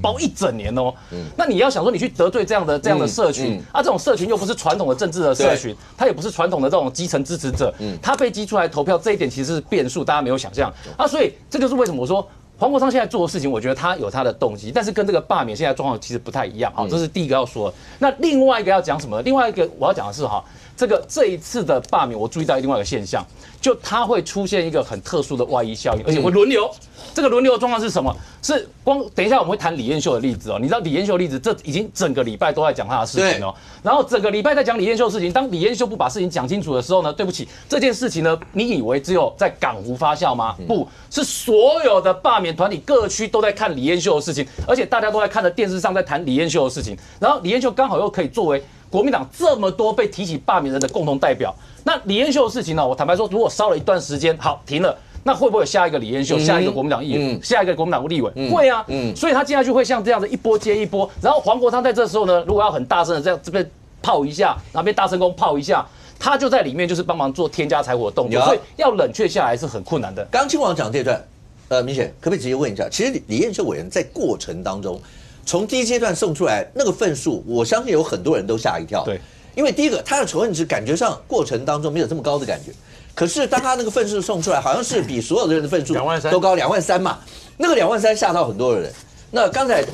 包一整年哦。那你要想说你去得罪这样的社群，这种社群又不是传统的政治的社群，它也不是传统的这种基层支持者，他被激出来投票这一点其实是变数，大家没有想象所以这就是为什么我说。黄国昌现在做的事情，我觉得他有他的动机，但是跟这个罢免现在状况其实不太一样。好，这是第一个要说的。那另外一个要讲什么？另外一个我要讲的是这一次的罢免，我注意到另外一个现象，就它会出现一个很特殊的外溢效应，而且会轮流。这个轮流的状况是什么？是等一下我们会谈李彦秀的例子哦。你知道李彦秀的例子，这已经整个礼拜都在讲他的事情哦。然后整个礼拜在讲李彦秀的事情，当李彦秀不把事情讲清楚的时候呢，对不起，这件事情呢，你以为只有在港湖发酵吗？不是，所有的罢免团体各区都在看李彦秀的事情，而且大家都在看着电视上在谈李彦秀的事情。然后李彦秀刚好又可以作为国民党这么多被提起罢免人的共同代表。那李彦秀的事情呢，我坦白说，如果烧了一段时间，好停了。那会不会有下一个李彦秀，下一个国民党议员，下一个国民党立委？会啊，所以他接下去会像这样子一波接一波。然后黄国昌在这时候呢，如果要很大声的这样这边炮一下，然后被大声公炮一下，他就在里面就是帮忙做添加柴火的动作，所以要冷却下来是很困难的。刚亲王讲这段，明显可不可以直接问一下？其实李彦秀委员在过程当中，从第一阶段送出来那个份数，我相信有很多人都吓一跳。对，因为第一个他的仇恨值感觉上过程当中没有这么高的感觉。可是当他那个份数送出来，好像是比所有的人的份数都高23000嘛，那个23000吓到很多人。那刚才一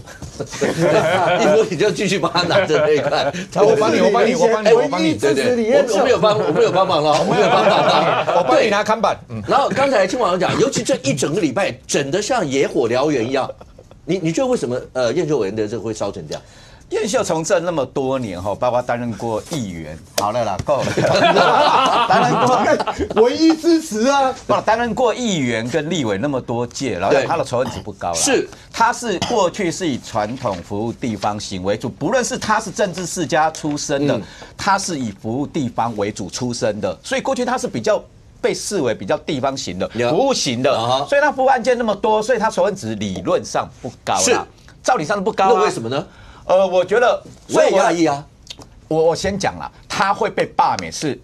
说你就继续帮他拿着那一块，我帮你，对对，我没有帮忙了，我帮你拿看板。然后刚才亲王讲，尤其这一整个礼拜整得像野火燎原一样，你觉得为什么彦秀委员的这个会烧成这样？彦秀从政那么多年包括担任过议员，好了啦，够了。担任过唯一支持啊，担任过议员跟立委那么多届，然后他的仇恨值不高了。是，他是过去是以传统服务地方型为主，不论是他是政治世家出身的，他是以服务地方为主出身的，所以过去他是比较被视为比较地方型的、服务型的，所以他服务案件那么多，所以他仇恨值理论上不高啦，照理上是不高啊。那为什么呢？我觉得我也讶异啊。我先讲啦，他会被罢免是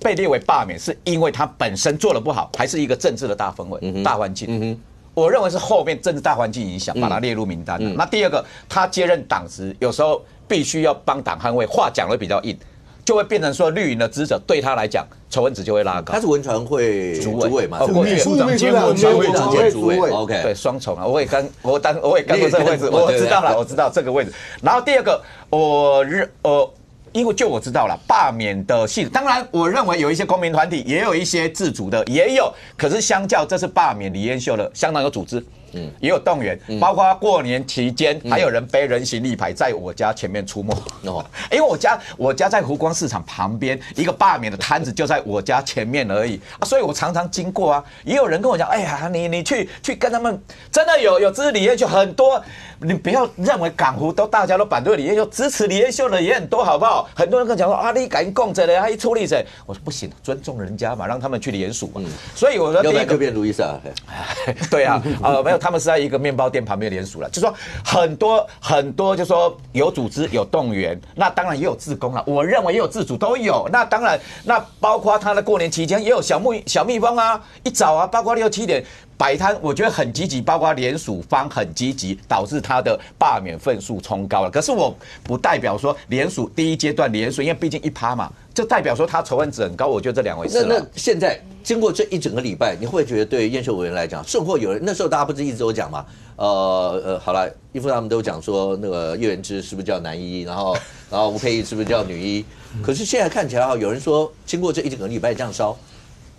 被列为罢免，是因为他本身做得不好，还是一个政治的大氛围、大环境？我认为是后面政治大环境影响把他列入名单。那第二个，他接任党职，有时候必须要帮党捍卫，话讲得比较硬。就会变成说绿营的支持者对他来讲仇恨值就会拉高。他是文传会主委嘛，秘书长兼文传会主委 ，OK， 对，双重啊，我也干过这个位置，我知道了，我知道这个位置。然后第二个，因为就我知道了，罢免的系统，当然我认为有一些公民团体，也有一些自主的，也有，可是相较这次罢免李彦秀的，相当有组织。也有动员，包括过年期间还有人背人形立牌在我家前面出没。因为我家在湖光市场旁边，一个罢免的摊子就在我家前面而已所以我常常经过也有人跟我讲，哎呀，你去跟他们，真的有支持李彦秀很多，你不要认为港湖大家都反对李彦秀，支持李彦秀的也很多，好不好？很多人跟我讲说你赶紧供着的，一出力者，我说不行，尊重人家嘛，让他们去联署嘛。所以我说第一个就变路易斯啊，对啊，没有。他们是在一个面包店旁边联署了，就说很多，就说有组织有动员，那当然也有志工了。我认为也有自主都有。那当然，那包括他的过年期间也有小蜜蜂一早包括6、7点摆摊，我觉得很积极，包括联署方很积极，导致他的罢免份数冲高了。可是我不代表说联署第一阶段联署，因为毕竟1%嘛，就代表说他仇恨值很高。我觉得这2回事。那现在经过这一整个礼拜，你会觉得对彦秀委员来讲，甚或有人那时候大家不是一直都讲嘛？好了，义父他们都讲说那个叶元之是不是叫男一，然后吴佩益是不是叫女一？可是现在看起来有人说，经过这一整个礼拜这样烧，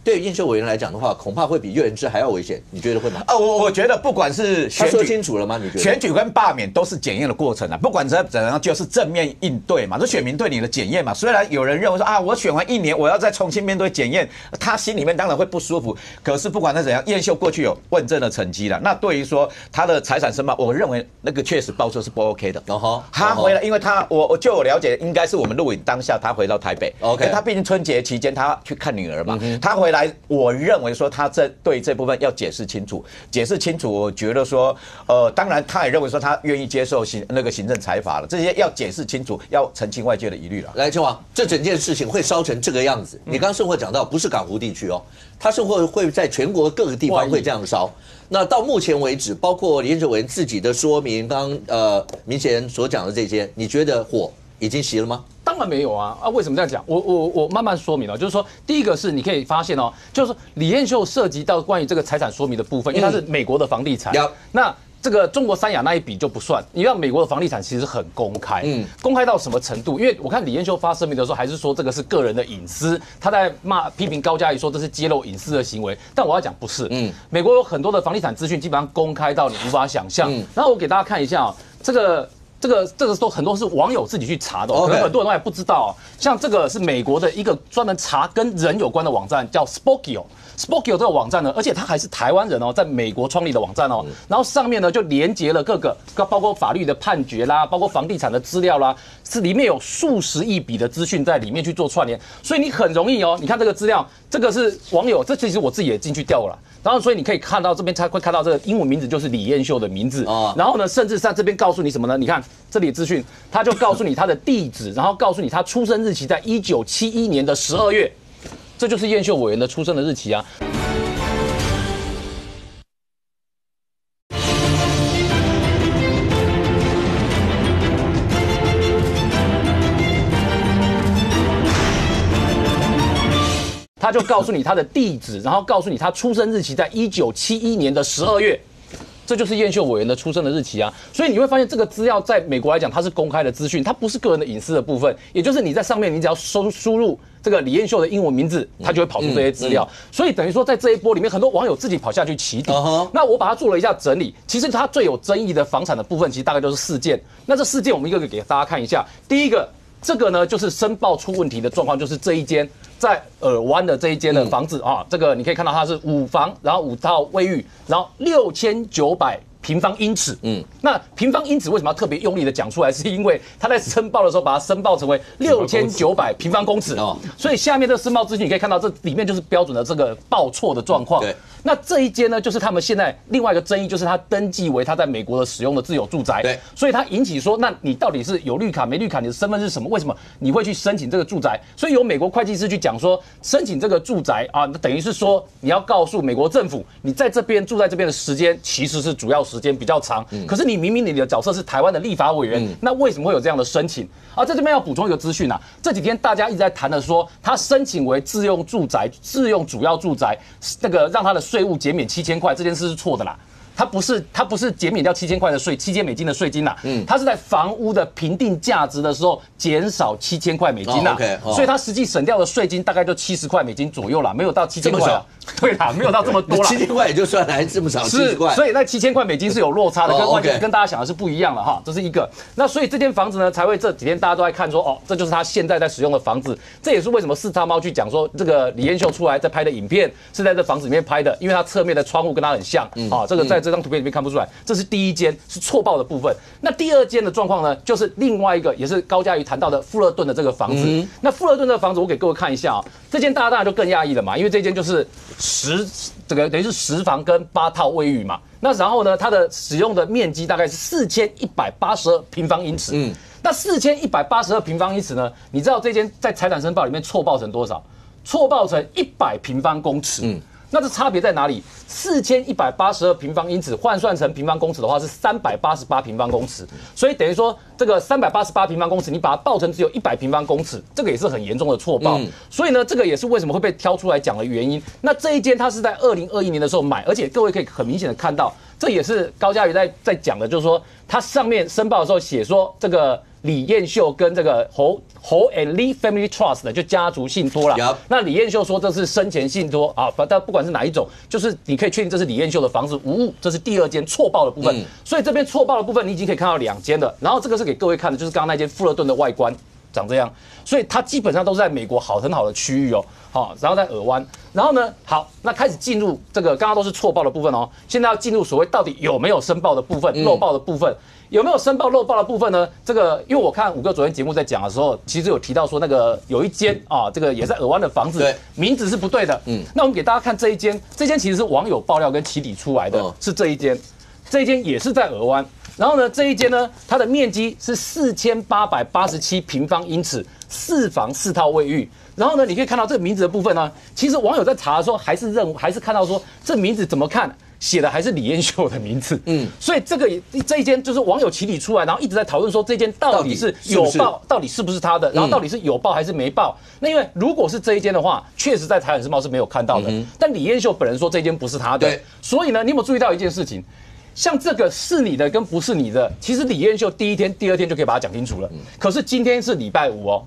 对于燕秀委员来讲的话，恐怕会比岳人志还要危险，你觉得会吗？我觉得不管是他说清楚了吗？你觉得选举跟罢免都是检验的过程啊，不管怎样就是正面应对嘛，这选民对你的检验嘛。虽然有人认为说啊，我选完1年，我要再重新面对检验，他心里面当然会不舒服。可是不管他怎样，燕秀过去有问政的成绩了，那对于说他的财产申报，我认为那个确实报错是不 OK 的。他回来，因为我就有了解，应该是我们录影当下他回到台北 ，OK， 他毕竟春节期间他去看女儿嘛，他回来，我认为说他对这部分要解释清楚，我觉得说，当然他也认为说他愿意接受行政裁罚了，这些要解释清楚，要澄清外界的疑虑了。来，秦王，这整件事情会烧成这个样子，你刚刚盛慧讲到不是港湖地区哦，他盛慧会在全国各个地方会这样烧。那到目前为止，包括李彦哲委员自己的说明，刚明贤所讲的这些，你觉得火已经熄了吗？当然没有啊！为什么这样讲？我慢慢说明了，就是说，第一个是你可以发现哦，就是说李彦秀涉及到关于这个财产说明的部分，因为它是美国的房地产，那这个中国三亚那一笔就不算。你让美国的房地产其实很公开，公开到什么程度？因为我看李彦秀发声明的时候，还是说这个是个人的隐私，他在批评高嘉瑜说这是揭露隐私的行为。但我要讲不是，美国有很多的房地产资讯基本上公开到你无法想象。然后我给大家看一下哦，这个都很多是网友自己去查的，可能很多人都还不知道。像这个是美国的一个专门查跟人有关的网站，叫 Spokeo 这个网站呢，而且它还是台湾人哦，在美国创立的网站哦。然后上面呢就连接了各个，包括法律的判决啦，包括房地产的资料啦，是里面有数十亿笔的资讯在里面去做串联，所以你很容易哦。你看这个资料，这个是网友，这其实我自己也进去调过了。然后，所以你可以看到这边，他会看到这个英文名字就是李彦秀的名字。然后呢，甚至在这边告诉你什么呢？你看这里的资讯，他就告诉你他的地址，然后告诉你他出生日期在1971年的12月，这就是彦秀委员的出生的日期啊。他就告诉你他的地址，然后告诉你他出生日期在1971年的12月，这就是彦秀委员的出生的日期啊。所以你会发现这个资料在美国来讲，它是公开的资讯，它不是个人的隐私的部分。也就是你在上面，你只要输入这个李彦秀的英文名字，它就会跑出这些资料。所以等于说，在这一波里面，很多网友自己跑下去起底。那我把它做了一下整理，其实它最有争议的房产的部分，其实大概就是4件。那这4件我们一个个给大家看一下。第一个，这个呢就是申报出问题的状况，就是这一间在尔湾的这一间的房子啊，这个你可以看到它是5房，然后5套卫浴，然后6900平方英尺。那平方英尺为什么要特别用力的讲出来？是因为他在申报的时候把它申报成为6900平方公尺哦，所以下面的申报资讯你可以看到，这里面就是标准的这个报错的状况。对。那这一间呢，就是他们现在另外一个争议，就是他登记为他在美国的使用的自有住宅，对，所以他引起说，那你到底是有绿卡没绿卡？你的身份是什么？为什么你会去申请这个住宅？所以有美国会计师去讲说，申请这个住宅啊，等于是说你要告诉美国政府，你在这边住在这边的时间其实是主要时间比较长，可是你明明你的角色是台湾的立法委员，那为什么会有这样的申请？啊，在这边要补充一个资讯啊，这几天大家一直在谈的说，他申请为自用住宅、自用主要住宅，那个让他的税务减免7000块，这件事是错的啦。它不是减免掉7000块的税，$7000的税金啦，它是在房屋的评定价值的时候减少$7000啦，所以它实际省掉的税金大概就$70块左右啦，没有到7000块啦。对啦，没有到这么多啦。7000块也就算来这么少，70块，所以那$7000块是有落差的，跟大家想的是不一样了哈，这是一个。那所以这间房子呢，才会这几天大家都在看说，哦，这就是他现在在使用的房子。这也是为什么四叉猫去讲说，这个李彦秀出来在拍的影片是在这房子里面拍的，因为他侧面的窗户跟他很像啊，这个在这张图片里面看不出来。这是第一间是错报的部分。那第二间的状况呢，就是另外一个也是高嘉瑜谈到的富勒顿的这个房子。那富勒顿的房子，我给各位看一下啊，这间大家当然就更讶异了嘛，因为这间就是这个等于是10房跟8套卫浴嘛。那然后呢，它的使用的面积大概是4182平方英尺。那4182平方英尺呢，你知道这间在财产申报里面错报成多少？错报成100平方公尺。那这差别在哪里？4182平方英尺换算成平方公尺的话是388平方公尺，所以等于说这个388平方公尺，你把它报成只有100平方公尺，这个也是很严重的错报。所以呢，这个也是为什么会被挑出来讲的原因。那这一间它是在2021年的时候买，而且各位可以很明显的看到，这也是高嘉瑜在讲的，就是说他上面申报的时候写说这个李彦秀跟这个侯 and Lee Family Trust 的就家族信托啦。那李彦秀说这是生前信托啊，但不管是哪一种，就是你可以确定这是李彦秀的房子无误，这是第2间错报的部分。所以这边错报的部分你已经可以看到2间了，然后这个是给各位看的，就是刚刚那间富勒顿的外观长这样，所以它基本上都是在美国很好的区域哦。好，然后在尔湾，然后呢，好，那开始进入这个刚刚都是错报的部分哦，现在要进入所谓到底有没有申报的部分，漏报的部分。有没有申报漏报的部分呢？这个，因为我看5哥昨天节目在讲的时候，其实有提到说那个有一间啊，这个也在尔湾的房子，名字是不对的。那我们给大家看这一间其实是网友爆料跟起底出来的，是这一间也是在尔湾。然后呢，这一间呢，它的面积是4887平方英尺，4房4套卫浴。然后呢，你可以看到这个名字的部分呢，其实网友在查的时候还是看到说这名字怎么看？写的还是李彦秀的名字，所以这一间就是网友起底出来，然后一直在讨论说这间到底是有报，到底是不是他的，然后到底是有报还是没报。那因为如果是这一间的话，确实在台湾日报是没有看到的，但李彦秀本人说这间不是他的，所以呢，你有没有注意到一件事情？像这个是你的跟不是你的，其实李彦秀第1天、第2天就可以把它讲清楚了。可是今天是礼拜5哦，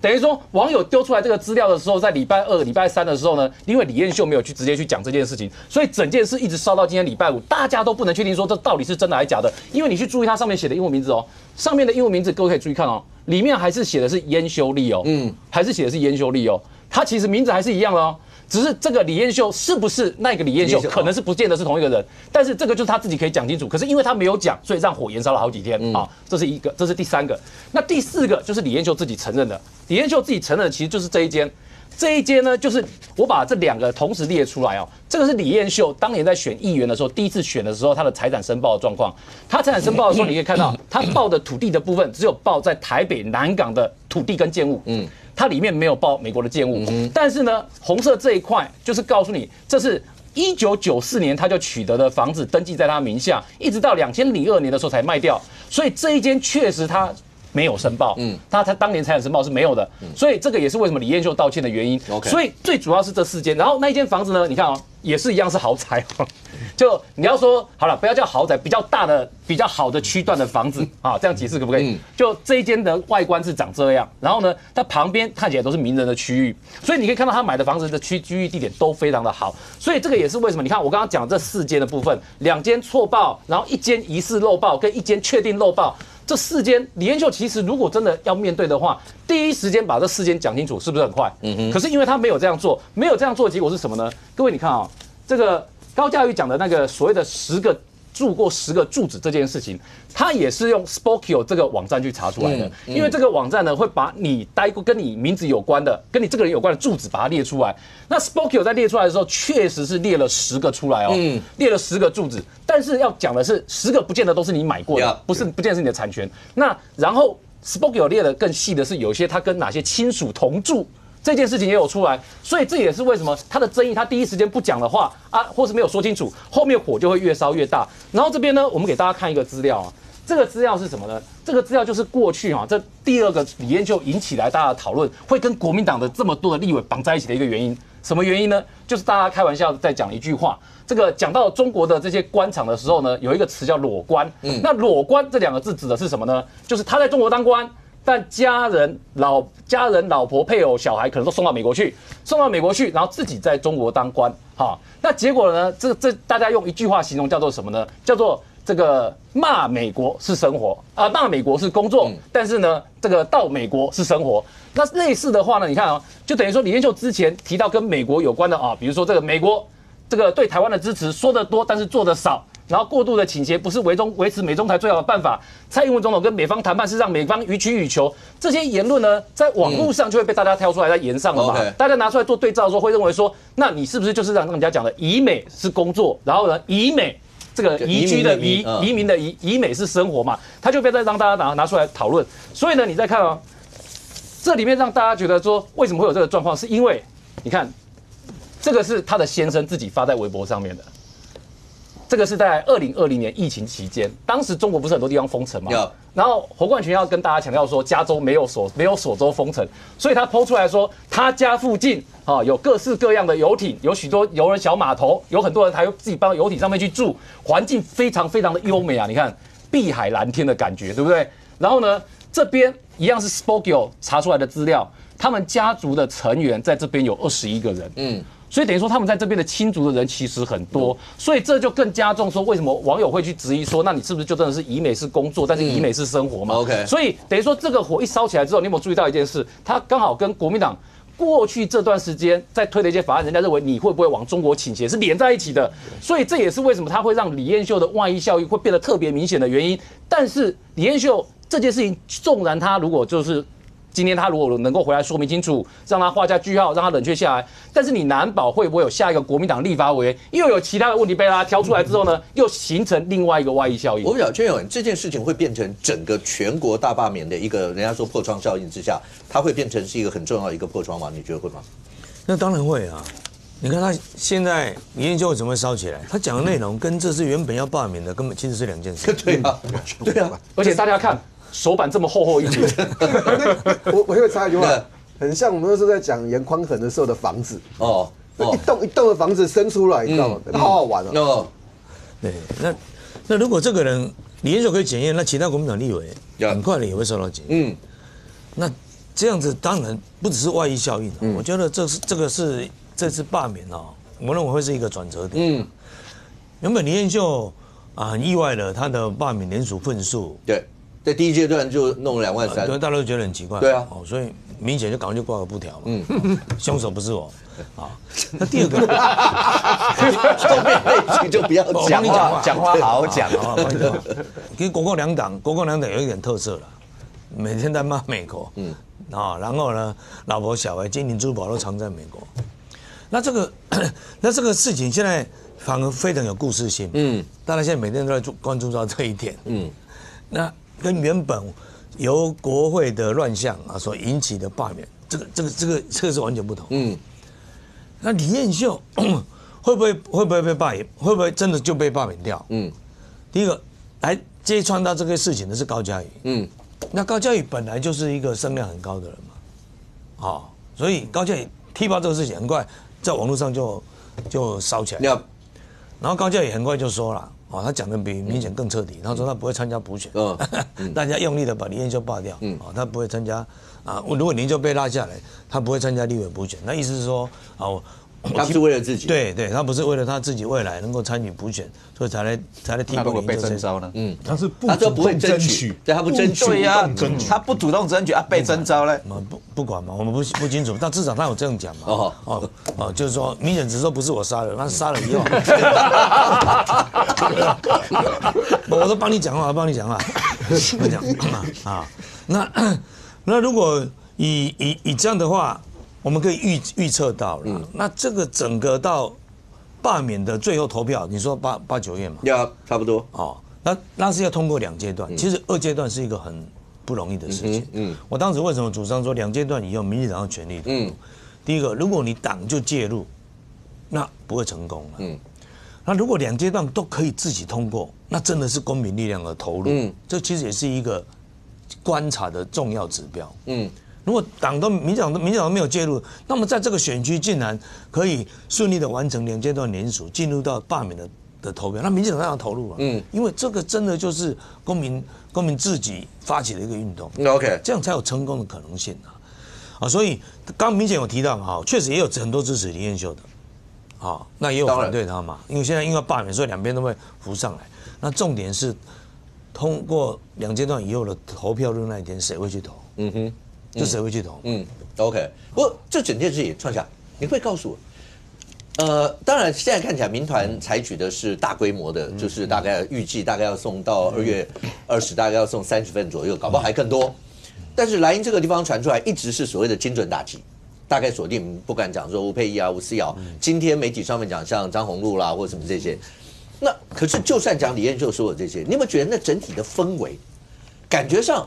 等于说网友丢出来这个资料的时候，在礼拜2、礼拜3的时候呢，因为李彦秀没有直接去讲这件事情，所以整件事一直烧到今天礼拜5，大家都不能确定说这到底是真的还是假的。因为你去注意它上面写的英文名字哦，上面的英文名字各位可以注意看哦，里面还是写的是燕修丽哦，还是写的是燕修丽哦，它其实名字还是一样的哦。只是这个李彦秀是不是那个李彦秀，可能是不见得是同一个人，但是这个就是他自己可以讲清楚。可是因为他没有讲，所以让火延烧了好几天啊。这是一个，这是第3个。那第4个就是李彦秀自己承认的。李彦秀自己承认的其实就是这一间呢，就是我把这2个同时列出来哦。这个是李彦秀当年在选议员的时候，第1次选的时候，他的财产申报的状况。他财产申报的时候，你可以看到他报的土地的部分，只有报在台北南港的土地跟建物。它里面没有报美国的建物，但是呢，红色这一块就是告诉你，这是1994年他就取得的房子，登记在他名下，一直到2002年的时候才卖掉，所以这一间确实他没有申报，他当年财产申报是没有的，所以这个也是为什么李彦秀道歉的原因。所以最主要是这4间，然后那一间房子呢，你看哦，也是一样是豪宅哦。就你要说好了，不要叫豪宅，比较大的、比较好的区段的房子啊，这样解释可不可以？就这一间的外观是长这样，然后呢，它旁边看起来都是名人的区域，所以你可以看到他买的房子的居域地点都非常的好，所以这个也是为什么你看我刚刚讲这4间的部分，2间错报，然后1间疑似漏报，跟1间确定漏报。这4间，李彦秀其实如果真的要面对的话，第一时间把这4间讲清楚，是不是很快？可是因为他没有这样做，没有这样做的结果是什么呢？各位你看啊，这个高嘉瑜讲的那个所谓的10个住过10个住址这件事情，他也是用 Spokeo 这个网站去查出来的。因为这个网站呢，会把你待过跟你名字有关的、跟你这个人有关的住址把它列出来。那 Spokeo 在列出来的时候，确实是列了10个出来哦，列了10个住址。但是要讲的是，10个不见得都是你买过的，不见得是你的产权。那然后 Spokeo 列的更细的是，有些他跟哪些亲属同住。这件事情也有出来，所以这也是为什么他的争议，他第一时间不讲的话啊，或是没有说清楚，后面火就会越烧越大。然后这边呢，我们给大家看一个资料啊，这个资料是什么呢？这个资料就是过去啊，这第2个李彦秀引起来大家的讨论，会跟国民党的这么多的立委绑在一起的一个原因。什么原因呢？就是大家开玩笑在讲一句话，这个讲到中国的这些官场的时候呢，有一个词叫裸官。那裸官这2个字指的是什么呢？就是他在中国当官。但家人、老婆、配偶、小孩可能都送到美国去，然后自己在中国当官，哈。那结果呢？这大家用一句话形容叫做什么呢？叫做这个骂美国是生活啊，骂美国是工作，但是呢，这个到美国是生活。那类似的话呢，你看啊，就等于说李彦秀之前提到跟美国有关的啊，比如说这个美国这个对台湾的支持说得多，但是做得少。然后过度的倾斜不是维持美中台最好的办法。蔡英文总统跟美方谈判是让美方予取予求，这些言论呢，在网络上就会被大家挑出来在言上了嘛。大家拿出来做对照的时候，会认为说，那你是不是就是让人家讲的以美是工作，然后呢以美这个移居的移民的以美是生活嘛？他就被再让大家拿出来讨论。所以呢，你再看啊，这里面让大家觉得说，为什么会有这个状况？是因为你看，这个是他的先生自己发在微博上面的。这个是在2020年疫情期间，当时中国不是很多地方封城嘛？然后侯冠群要跟大家强调说，加州没有索州封城，所以他抛出来说，他家附近啊有各式各样的游艇，有许多游人小码头，有很多人还自己搬到游艇上面去住，环境非常非常的优美啊！你看碧海蓝天的感觉，对不对？然后呢，这边一样是 Spokeo 查出来的资料，他们家族的成员在这边有21个人，所以等于说他们在这边的亲族的人其实很多，所以这就更加重说为什么网友会去质疑说，那你是不是就真的是以美式工作，但是以美式生活嘛 ？OK， 所以等于说这个火一烧起来之后，你有没有注意到一件事？它刚好跟国民党过去这段时间在推的一些法案，人家认为你会不会往中国倾斜是连在一起的，所以这也是为什么它会让李彦秀的外溢效应会变得特别明显的原因。但是李彦秀这件事情，纵然他如果就是今天他如果能够回来说明清楚，让他画下句号，让他冷却下来，但是你难保会不会有下一个国民党立法委员又有其他的问题被他挑出来之后呢，又形成另外一个外溢效应。我表圈友，这件事情会变成整个全国大罢免的一个人家说破窗效应之下，它会变成是一个很重要的一个破窗吗？你觉得会吗？那当然会啊！你看他现在李彦秀为什么会烧起来？他讲的内容跟这次原本要罢免的根本其实是2件事。对啊，对啊，而且大家看。手板这么厚一叠，我会插一句话，很像我们那时候在讲严宽恒的时候的房子哦，一栋一栋的房子生出来，你知道吗？好好玩哦。对，那如果这个人李彦秀可以检验，那其他国民党立委很快的也会受到检验。那这样子当然不只是外溢效应，我觉得这次罢免哦，我认为会是一个转折点。原本李彦秀很意外的，他的罢免联署份数对。在第一阶段就弄了2万3，对，大家都觉得很奇怪。对啊，所以明显就赶快就挂个布条嘛。凶手不是我。那第二个，后面那句就不要讲话，讲话好好讲。其实国共两党有一点特色了，每天在骂美国。然后呢，老婆小孩、金银珠宝都藏在美国。那这个事情现在反而非常有故事性。大家现在每天都在关注到这一点。那跟原本由国会的乱象所引起的罢免，这个是完全不同。那李彦秀会不会被罢免？会不会真的就被罢免掉？第一个来揭穿到这个事情的是高嘉瑜。那高嘉瑜本来就是一个声量很高的人嘛，所以高嘉瑜踢爆这个事情，很快在网络上就烧起来。然后高嘉瑜很快就说了。他讲的比明显更彻底。他说他不会参加补选，大家用力的把李彦秀罢掉，他不会参加如果李彦秀被拉下来，他不会参加立委补选。那意思是说他不是为了自己，对，他不是为了他自己未来能够参与补选，所以才来替补。被征召呢？他是不主动争取，对，他不争取，对呀，他不主动争取被征召嘞。不管嘛，我们不清楚，但至少他有这样讲嘛。就是说明显只说不是我杀的，他杀了以后，我都帮你讲话，我讲那如果以这样的话。我们可以预测到了，那这个整个到罢免的最后投票，你说8、9月嘛？要差不多。那是要通过2阶段。其实2阶段是一个很不容易的事情。我当时为什么主张说2阶段以后民进党有权利投入？第一个，如果你党就介入，那不会成功了。那如果2阶段都可以自己通过，那真的是公民力量的投入。这其实也是一个观察的重要指标。如果民进党都没有介入，那么在这个选区竟然可以顺利的完成2阶段联署，进入到罢免的投票，那民进党当然投入了。因为这个真的就是公民自己发起的一个运动。OK， 这样才有成功的可能性所以刚明显有提到确实也有很多支持李彦秀的，那也有反对他嘛，因为现在因为罢免，所以两边都会浮上来。那重点是通过2阶段以后的投票日那一天，谁会去投？就谁会去投？OK， 不过这整件事情创下，你会告诉我，当然现在看起来民团采取的是大规模的，就是大概预计大概要送到2月20，大概要送30份左右，搞不好还更多。但是莱茵这个地方传出来，一直是所谓的精准打击，大概锁定，不敢讲说吴佩益吴思瑶，今天媒体上面讲像张宏陆啦或什么这些，那可是就算讲李彦秀说的这些，你有没有觉得那整体的氛围，感觉上？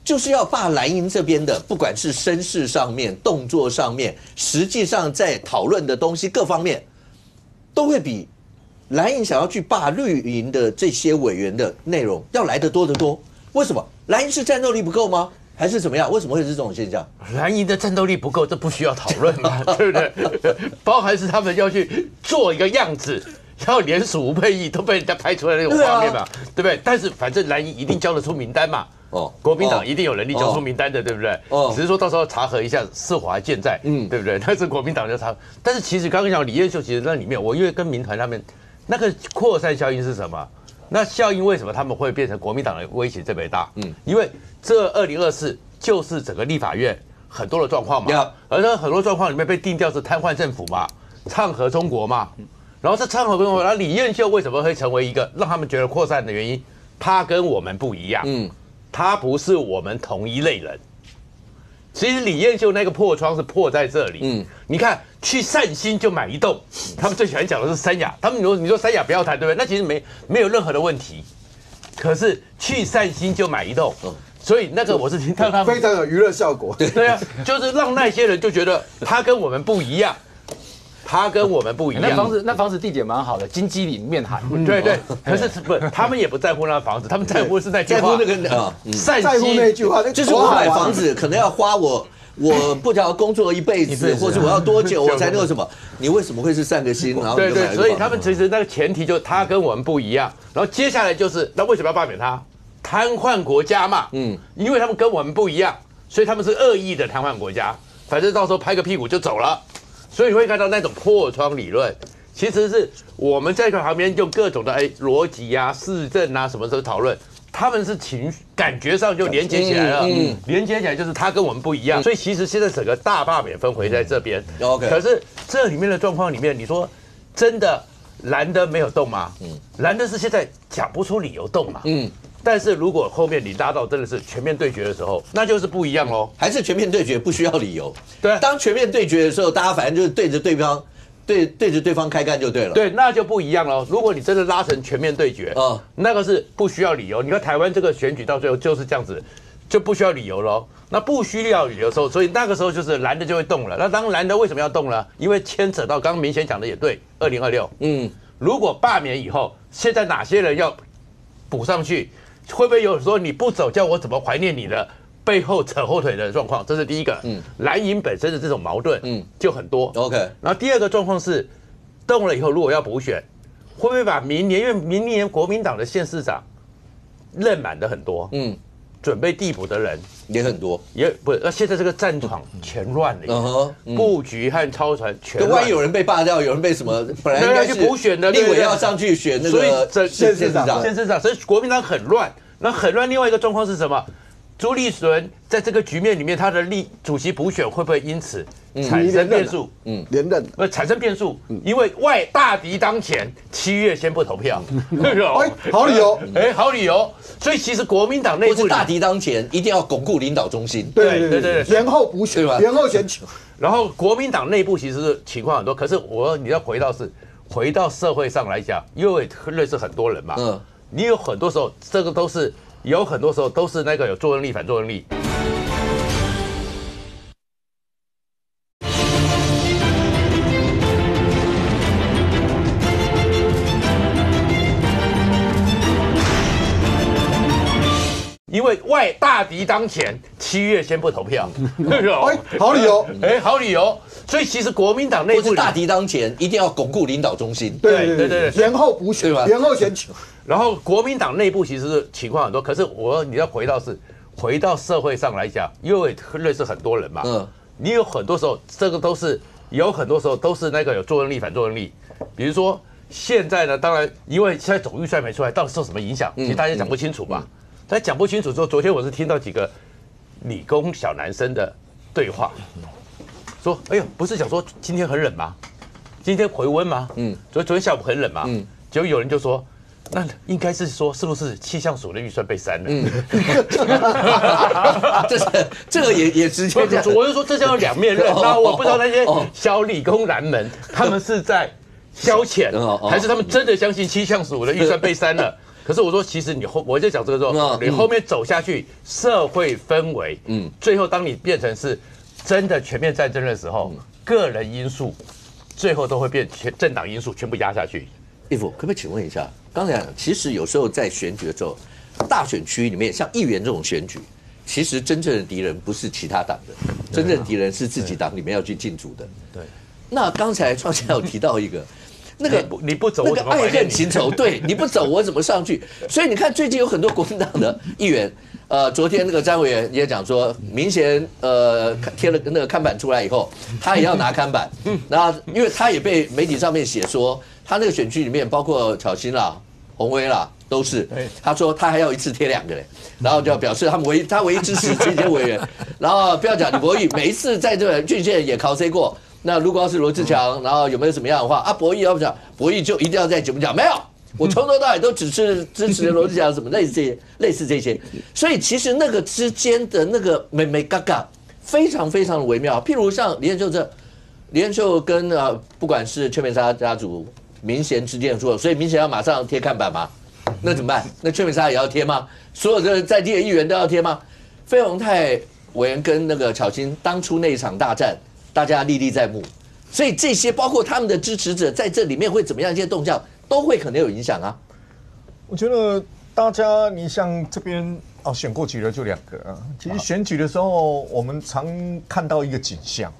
就是要罢蓝营这边的，不管是声势上面、动作上面，实际上在讨论的东西各方面，都会比蓝营想要去罢绿营的这些委员的内容要来得多得多。为什么？蓝营是战斗力不够吗？还是怎么样？为什么会是这种现象？蓝营的战斗力不够，这不需要讨论嘛，对不对？包含是他们要去做一个样子。要联署吴佩益都被人家拍出来那种画面嘛，对不对？但是反正蓝营一定交得出名单嘛，国民党一定有能力交出名单的，对不对？只是说到时候查核一下是否还健在，对不对？但是国民党就查，但是其实刚刚讲李彦秀，其实那里面，我因为跟民团他们那个扩散效应是什么？那效应为什么他们会变成国民党的威胁特别大？因为这2024就是整个立法院很多的状况嘛，而且很多状况里面被定调是瘫痪政府嘛，唱和中国嘛。然后这唱和中国，然后李彦秀为什么会成为一个让他们觉得扩散的原因？他跟我们不一样，他不是我们同一类人。其实李彦秀那个破窗是破在这里，你看去善心就买一栋，他们最喜欢讲的是三亚，他们你说三亚不要谈，对不对？那其实没有任何的问题，可是去善心就买一栋，所以那个我是听到他们非常有娱乐效果，对啊，就是让那些人就觉得他跟我们不一样。他跟我们不一样，那房子地点蛮好的，金鸡岭面海。对，可是不，他们也不在乎那房子，他们在乎的是那句话，在乎那个在乎那句话，就是我买房子可能要花我不知道工作一辈子，或者我要多久我才那个什么？你为什么会是散个心？然后对，所以他们其实那个前提就是他跟我们不一样，然后接下来就是那为什么要罢免他？瘫痪国家嘛，因为他们跟我们不一样，所以他们是恶意的瘫痪国家，反正到时候拍个屁股就走了。所以你会看到那种破窗理论，其实是我们在旁边用各种的逻辑啊、市政啊什么时候讨论，他们是感觉上就连接起来了，连接起来就是他跟我们不一样。所以其实现在整个大罢免氛围在这边，可是这里面的状况里面，你说真的蓝的没有动吗？蓝的是现在讲不出理由动嘛？但是如果后面你拉到真的是全面对决的时候，那就是不一样喽。还是全面对决不需要理由。对，当全面对决的时候，大家反正就是对着对方开干就对了。对，那就不一样喽。如果你真的拉成全面对决，那个是不需要理由。你看台湾这个选举到最后就是这样子，就不需要理由喽。那不需要理由的时候，所以那个时候就是蓝的就会动了。那当蓝的为什么要动呢？因为牵扯到刚刚明显讲的也对，2026，如果罢免以后，现在哪些人要补上去？会不会有说你不走，叫我怎么怀念你的背后扯后腿的状况？这是第一个。蓝营本身的这种矛盾，就很多。OK。然后第二个状况是，动了以后，如果要补选，会不会把明年因为明年国民党的县市长任满的很多，准备递补的人也很多，也不，那现在这个战场全乱了，布局和操船全乱。万一有人被罢掉，有人被什么，本来应该是补选的，立委要上去选那个县市长，所以国民党很乱。那很乱。另外一个状况是什么？朱立伦在这个局面里面，他的主席补选会不会因此产生变数？连任产生变数，因为大敌当前，7月先不投票，好理由，好理由。所以其实国民党内部不是大敌当前，一定要巩固领导中心。对，延后补选，延后选举。然后国民党内部其实是情况很多，可是你要回到社会上来讲，因为认识很多人嘛，你有很多时候这个有很多时候都是那个有作用力反作用力。因为大敌当前，7月先不投票，好理由，好理由。所以其实国民党内部不是大敌当前，一定要巩固领导中心。对，延后补选，延后选举。然后国民党内部其实是情况很多，可是你要回到社会上来讲，因为认识很多人嘛，你有很多时候有很多时候都是那个有作用力反作用力。比如说现在呢，当然因为现在总预算没出来，到底受什么影响，其实大家讲不清楚嘛。但讲不清楚之后，昨天我是听到几个理工小男生的对话，说：“哎呦，不是讲说今天很冷吗？今天回温吗？昨天下午很冷吗？结果有人就说，那应该是说是不是气象署的预算被删了？这个也直接这样。我就说这叫两面刃。那我不知道那些小理工男们，他们是在消遣，还是他们真的相信气象署的预算被删了？”可是我说，其实我在讲这个时候，你后面走下去，社会氛围，最后当你变成是真的全面战争的时候，个人因素最后都会变政党因素全部压下去。义父，可不可以请问一下，刚才其实有时候在选举的时候，大选区里面像议员这种选举，其实真正的敌人不是其他党的，真正的敌人是自己党里面要去竞逐的。对。那刚才创下有提到一个。那个你不走，那个爱恨情仇，对，你不走我怎么上去？所以你看，最近有很多国民党的议员，昨天那个詹委员也讲说，明贤贴了那个看板出来以后，他也要拿看板。那因为他也被媒体上面写说，他那个选区里面包括巧芯啦、洪威啦都是。他说他还要一次贴2个嘞，然后就表示他唯一支持这些委员。然后不要讲李博义，每一次在这个郡县也考 C 过。那如果要是罗志强，然后有没有什么样的话啊？博义要不讲，博义就一定要在节目讲没有。我从头到尾都只是支持罗志祥，什么类似这些，所以其实那个之间的那个美嘎嘎非常非常的微妙。譬如像李彦秀跟不管是邱美莎家族、明贤之间说，所以明贤要马上贴看板吗？那怎么办？那邱美莎也要贴吗？所有的在地的议员都要贴吗？费鸿泰委员跟那个巧芯当初那一场大战，大家历历在目，所以这些包括他们的支持者在这里面会怎么样一些动向？都会可能有影响啊！我觉得大家，你像这边选过举的就2个啊。其实选举的时候，我们常看到一个景象，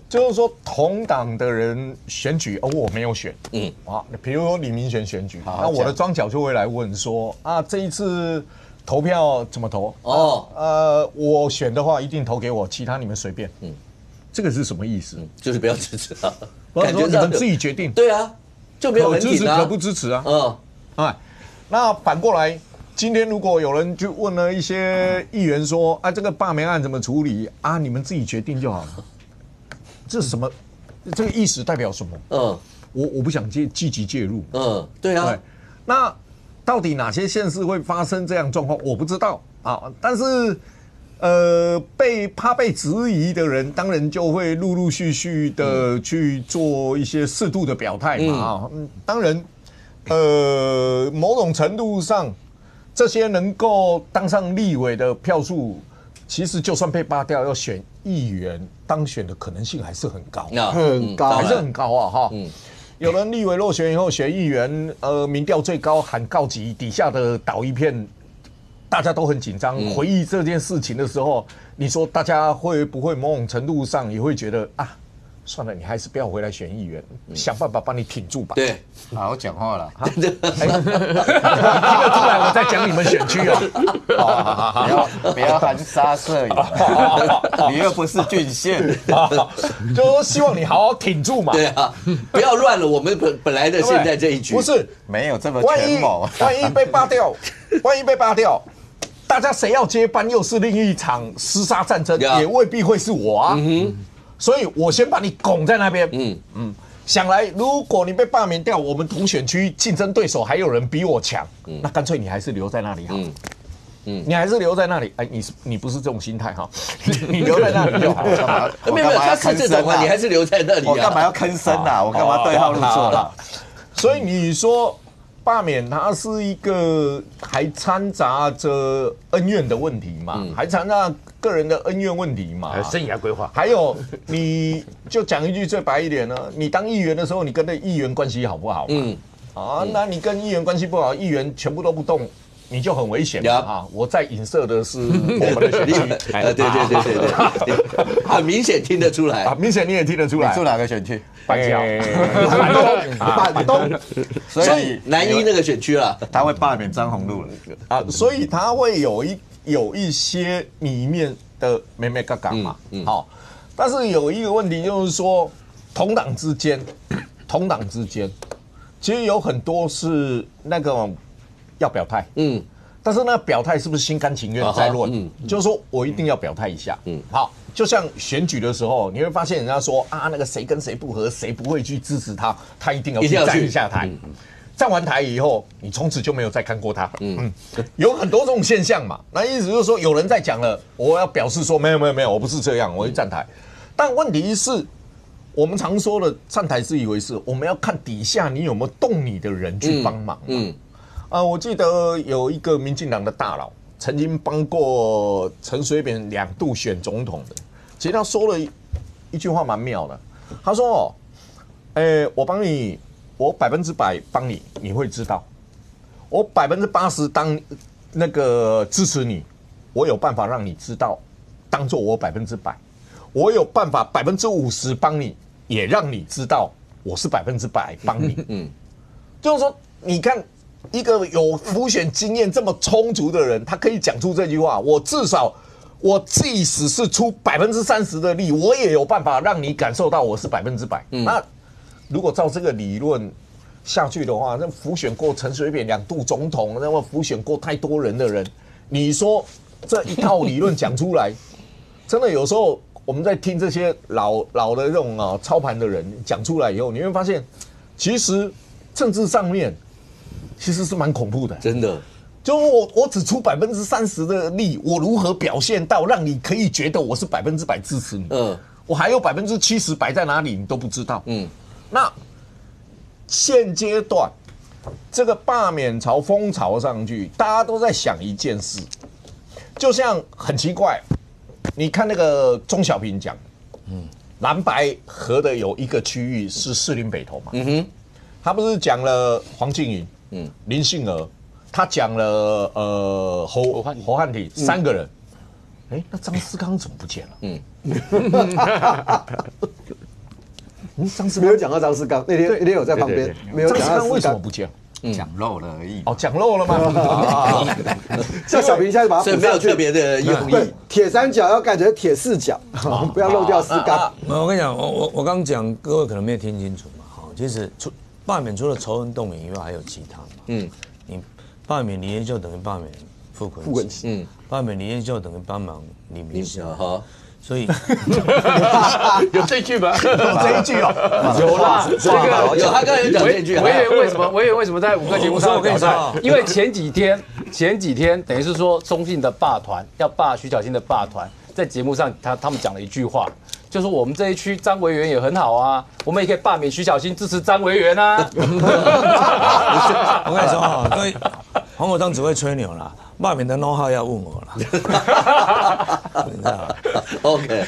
就是说同党的人选举，我没有选，比如说李明贤选举，那我的庄脚就会来问说这一次投票怎么投？我选的话一定投给我，其他你们随便。这个是什么意思？就是不要支持啊，感觉你们自己决定。对啊。就没有可支持可不支持啊？那反过来，今天如果有人就问了一些议员说这个罢免案怎么处理啊？你们自己决定就好了。这是什么？这个意思代表什么？我不想积极介入。对啊。那到底哪些县市会发生这样状况？我不知道啊。但是被质疑的人，当然就会陆续的去做一些适度的表态嘛当然，某种程度上，这些能够当上立委的票数，其实就算被罢掉，要选议员当选的可能性还是很高，很高，还是很高啊有人立委落选以后选议员，民调最高喊告急，底下的倒一片。大家都很紧张，回忆这件事情的时候，你说大家会不会某种程度上也会觉得算了，你还是不要回来选议员，想办法帮你挺住吧。对，好好讲话了。听得出来我在讲你们选区不要含沙射影，你又不是郡县，就说希望你好好挺住嘛。对啊，不要乱了我们本来的现在这一局。不是，没有这么权谋。万一被罢掉，大家谁要接班，又是另一场厮杀战争，也未必会是我啊。所以我先把你拱在那边。想来，如果你被罢免掉，我们同选区竞争对手还有人比我强，那干脆你还是留在那里好。你还是留在那里。你不是这种心态哈，你留在那里就好。没有，他是这种啊，你还是留在那里啊。我干嘛要吭声啊？我干嘛对号入座了？所以你说。罢免它是一个还掺杂着恩怨的问题嘛，还掺杂个人的恩怨问题嘛，还有生涯规划，还有你就讲一句最白一点呢，你当议员的时候，你跟那议员关系好不好嘛？那你跟议员关系不好，议员全部都不动，你就很危险嘛我在影射的是我们的选区，对，很明显听得出来，明显你也听得出来，你住哪个选区？板桥、板东，所以南一那个选区了，他会罢免张宏陆了所以他会有一些里面的眉眉角角嘛，但是有一个问题就是说，同党之间，其实有很多是那个要表态，但是那表态是不是心甘情愿在论？就是说我一定要表态一下，好。就像选举的时候，你会发现人家说那个谁跟谁不合，谁不会去支持他，他一定要去站一下台。站完台以后，你从此就没有再看过他。有很多这种现象嘛。那意思就是说，有人在讲了，我要表示说没有，我不是这样，我会站台。但问题是，我们常说的站台是一回事，我们要看底下你有没有动你的人去帮忙。我记得有一个民进党的大佬。曾经帮过陈水扁2度选总统的，其实他说了一句话蛮妙的。他说：“我帮你，我100%帮你，你会知道；我80%当那个支持你，我有办法让你知道，当做我100%；我有办法50%帮你，也让你知道我是100%帮你。就是说，你看。”一个有辅选经验这么充足的人，他可以讲出这句话。我至少，我即使是出30%的力，我也有办法让你感受到我是100%。那如果照这个理论下去的话，那辅选过陈水扁2度总统，那么辅选过太多人的人，你说这一套理论讲出来，真的有时候我们在听这些老的这种操盘的人讲出来以后，你会发现，其实政治上面其实是蛮恐怖的，真的。就我只出30%的力，我如何表现到让你可以觉得我是100%支持你？我还有70%摆在哪里，你都不知道。那现阶段这个罢免潮风潮上去，大家都在想一件事，就像很奇怪，你看那个钟小平讲，蓝白合的有一个区域是士林北投嘛，他不是讲了黄敬云，林信儿，他讲了侯汉廷3个人，那张思刚怎么不见了？张思刚没有讲到张思刚，那天有在旁边，没有讲到张思刚为什么不见？讲漏了而已。讲漏了吗？像小平现在把它所以没有特别的用意。铁三角要改成铁四角，不要漏掉思刚。我跟你讲，我刚讲，各位可能没有听清楚嘛。其实罢免除了仇恨动员以外，还有其他嘛。你罢免李彦秀等于罢免傅昆萁，罢免李彦秀等于帮忙李明哲。所以有这句吗？有这一句有啦，这个有他刚才有讲这句。委员为什么在5个节目上表态？因为前几天等于是说中信的罢团要罢徐巧芯的罢团，在节目上他们讲了一句话，就说我们这一区张委员也很好啊，我们也可以罢免徐巧芯，支持张委员啊。我跟你说所以黄国昌只会吹牛啦。罢免的 know how 要问我了。OK，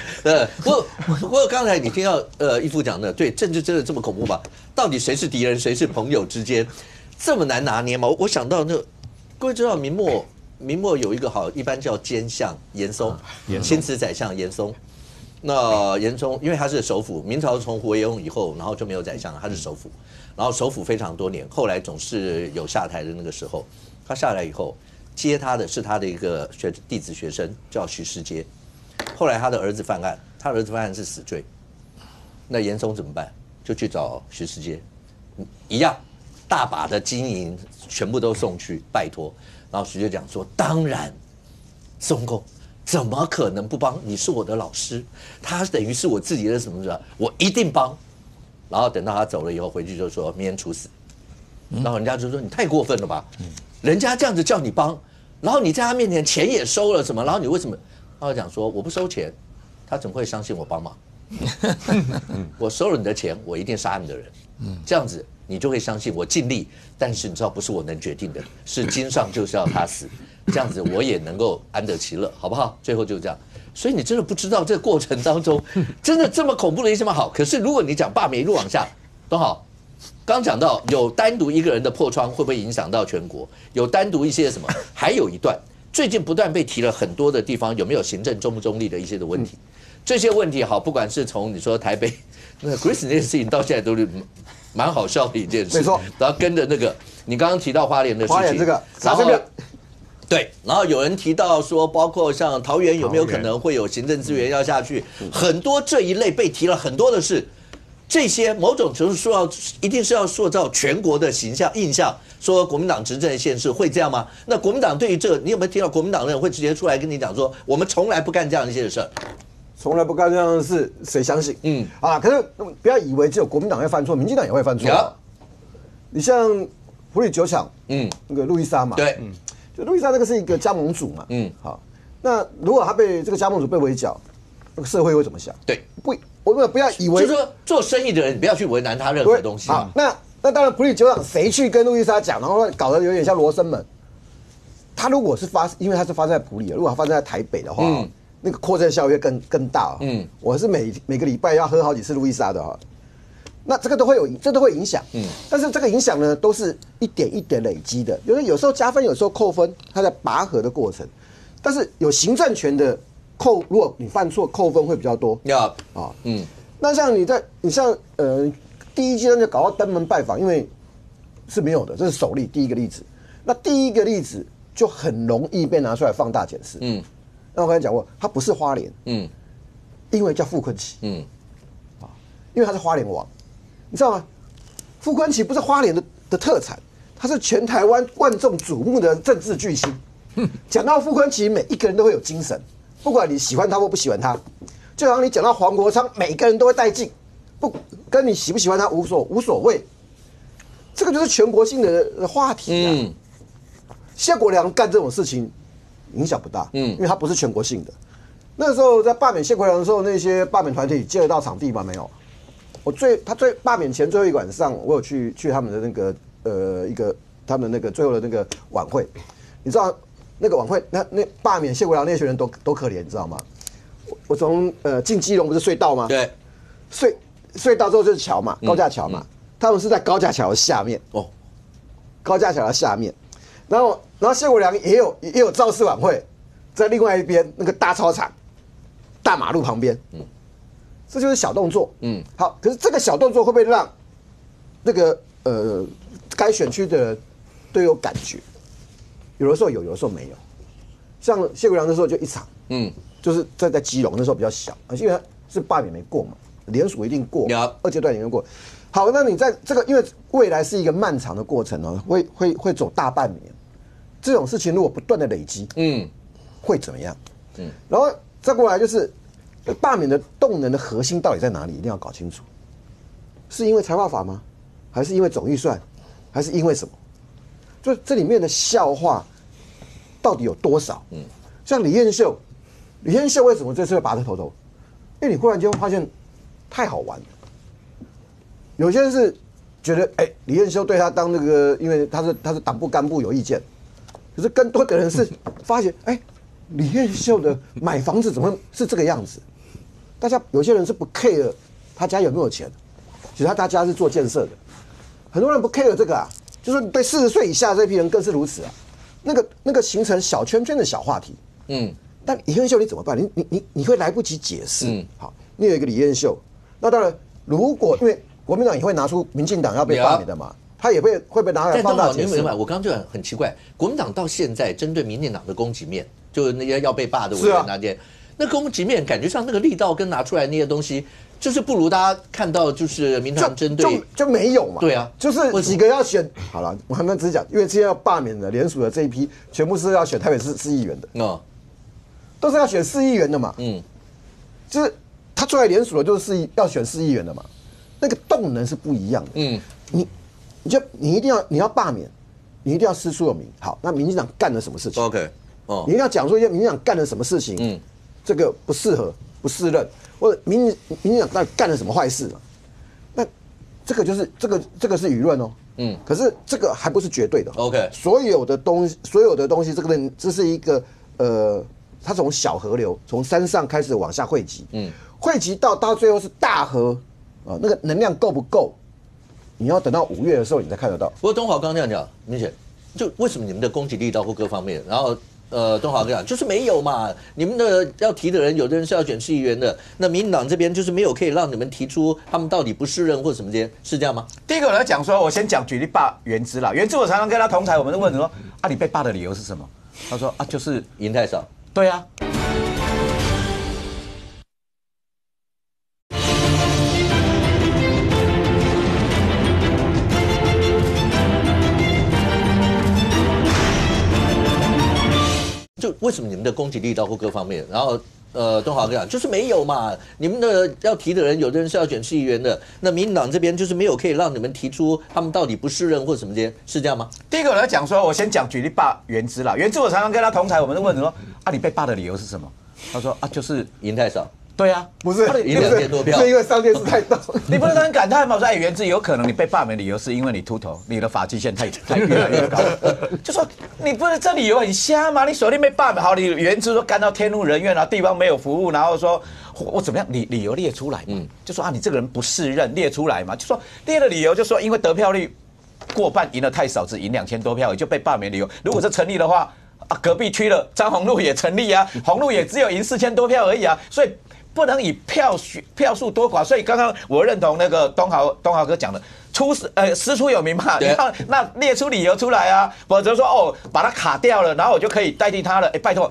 不过刚才你听到义父讲的，对，政治真的这么恐怖吗？到底谁是敌人，谁是朋友之间这么难拿捏吗？我想到各位知道明末有一个一般叫奸相严嵩，钦此宰相严嵩。那严嵩因为他是首辅，明朝从胡惟庸以后，然后就没有宰相了，他是首辅，然后首辅非常多年，后来总是有下台的那个时候，他下来以后。接他的是他的一个弟子学生，叫徐世阶。后来他的儿子犯案，他的儿子犯案是死罪。那严嵩怎么办？就去找徐世阶，一样，大把的金银全部都送去拜托。然后徐阶讲说：“当然，宋公怎么可能不帮？你是我的老师，他等于是我自己的什么，我一定帮。”然后等到他走了以后，回去就说：“明天处死。”然后人家就说：“你太过分了吧？人家这样子叫你帮。”然后你在他面前钱也收了什么？然后你为什么？他讲说我不收钱，他怎么会相信我帮忙？我收了你的钱，我一定杀你的人。这样子你就会相信我尽力，但是你知道不是我能决定的，是经上就是要他死，这样子我也能够安得其乐，好不好？最后就这样。所以你真的不知道这个过程当中，真的这么恐怖的一些吗？好，可是如果你讲罢免一路往下都好。刚讲到有单独一个人的破窗会不会影响到全国？有单独一些什么？还有一段最近不断被提了很多的地方，有没有行政中不中立的一些的问题？这些问题好，不管是从你说台北那 Chris 那件事情到现在都是蛮好笑的一件事，没错。然后跟着那个你刚刚提到花莲的事情，花莲这个，然后对，然后有人提到说，包括像桃园有没有可能会有行政资源要下去，很多这一类被提了很多的事。这些某种程度一定是要塑造全国的形象印象，说国民党执政的县市会这样吗？那国民党对于这，你有没有听到国民党人会直接出来跟你讲说，我们从来不干这样一些事，从来不干这样的事，谁相信？可是不要以为只有国民党会犯错，民进党也会犯错。你像埔里酒厂，那个路易莎嘛，对，就路易莎这个是一个加盟主嘛，好，那如果他被这个加盟主被围剿，那个社会会怎么想？对，我们不要以为，就是说做生意的人，你不要去为难他任何东西。好，那当然，埔里酒厂谁去跟路易莎讲，然后搞得有点像罗生门。他如果是因为他是发生在埔里，如果他发生在台北的话，那个扩散效益会更大。我是每个礼拜要喝好几次路易莎的哈。那这都会影响。但是这个影响呢，都是一点一点累积的。有时候加分，有时候扣分，它在拔河的过程。但是有行政权的。如果你犯错，扣分会比较多。那像你像第一阶段就搞到登门拜访，因为是没有的，这是首例第一个例子。那第一个例子就很容易被拿出来放大检视。那我刚才讲过，它不是花莲，因为叫傅昆萁，因为他是花莲王，你知道吗？傅昆萁不是花莲的特产，他是全台湾万众瞩目的政治巨星。讲到傅昆萁，每一个人都会有精神，不管你喜欢他或不喜欢他。就好像你讲到黄国昌，每个人都会带劲，不跟你喜不喜欢他无所谓。这个就是全国性的话题啊。谢国良干这种事情影响不大，因为他不是全国性的。那时候在罢免谢国良的时候，那些罢免团体借得到场地吗？没有。他最罢免前最后一个晚上，我有去他们的那个他们那个最后的那个晚会，你知道那个晚会那罢免谢国良那群人都可怜，你知道吗？我从进基隆不是隧道吗？对，隧道之后就是桥嘛，高架桥嘛，他们是在高架桥的下面哦，高架桥的下面，然后谢国良也有造势晚会，在另外一边那个大操场、大马路旁边，这就是小动作，好，可是这个小动作会不会让那个该选区的人都有感觉？有的时候有，有的时候没有。像谢国良那时候就一场，就是在基隆那时候比较小，因为他是罢免没过嘛，联署一定过，二阶段一定过。好，那你在这个因为未来是一个漫长的过程哦，会走大半年，这种事情如果不断的累积，会怎么样？然后再过来就是罢免的动能的核心到底在哪里，一定要搞清楚，是因为财划法吗？还是因为总预算？还是因为什么？就这里面的笑话到底有多少？像李彦秀为什么这次会拔得头头？因为你忽然间发现太好玩了。有些人是觉得，李彦秀对他当那个，因为他是党部干部有意见，可是更多的人是发现，李彦秀的买房子怎么是这个样子？大家有些人是不 care 他家有没有钱，其实他家是做建设的，很多人不 care 这个啊，就是对40岁以下这批人更是如此啊。那个形成小圈圈的小话题，但李彦秀你怎么办？你会来不及解释。好，你有一个李彦秀，那当然，如果因为国民党也会拿出民进党要被罢免的嘛，他也会被拿来放大解释。我刚刚就很奇怪，国民党到现在针对民进党的攻击面，就是那些要被罢的委员那些，那攻击面感觉上那个力道跟拿出来那些东西，就是不如大家看到就是民进党针对就没有嘛。对啊，就是几个要选好了，我还没只是讲，因为今天要罢免的联署的这一批，全部是要选台北市市议员的，都是要选市议员的嘛。就是他出来联署的，就是要选市议员的嘛。那个动能是不一样的。你一定要罢免，你一定要师出有名。好，那民进党干了什么事情 ？OK， 你一定要讲说一些民进党干了什么事情，这个不适合、不适任，或者民进党到底干了什么坏事嘛？那这个就是这个是舆论哦。可是这个还不是绝对的。OK， 所有的东西，这是一个它从小河流从山上开始往下汇集，汇集到最后是大河。那个能量够不够？你要等到5月的时候，你才看得到。不过东华刚这样讲，明显就为什么你们的攻击力道或各方面，然后东华哥讲就是没有嘛，你们的要提的人，有的人是要选市议员的，那民进党这边就是没有可以让你们提出他们到底不适任或什么这些，是这样吗？第一个我来讲说，我先举例罢原之啦，原之我常常跟他同台，我们都问说你被罢的理由是什么？他说就是赢太少。对啊。就为什么你们的攻击力道或各方面，然后东华哥讲就是没有嘛，你们的要提的人，有的人是要选市议员的，那民进党这边就是没有可以让你们提出他们到底不适任或什么这些，是这样吗？第一个我来讲说，我先举例罢原之啦，原之我常常跟他同台，我们都问说你被罢的理由是什么？他说就是赢太少。对啊，不是赢2000多票，是因为上电视太大。你不能很感叹吗？说原之有可能你被罢免理由是因为你秃头，你的发际线太越来越高，就说你不是这理由很瞎吗？你锁定被罢免，好，你原之说干到天怒人怨，然后地方没有服务，然后说我怎么样，理由列出来嘛，就说你这个人不适任，列出来嘛，就说列的理由就说因为得票率过半赢得太少，只赢2000多票，也就被罢免理由。如果是成立的话，隔壁区的张宏陆也成立啊，宏陆也只有赢4000多票而已啊，所以。不能以票数多寡，所以刚刚我认同那个东豪哥讲的，师出有名嘛，那列出理由出来啊，否则说哦把他卡掉了，然后我就可以代替他了。拜托。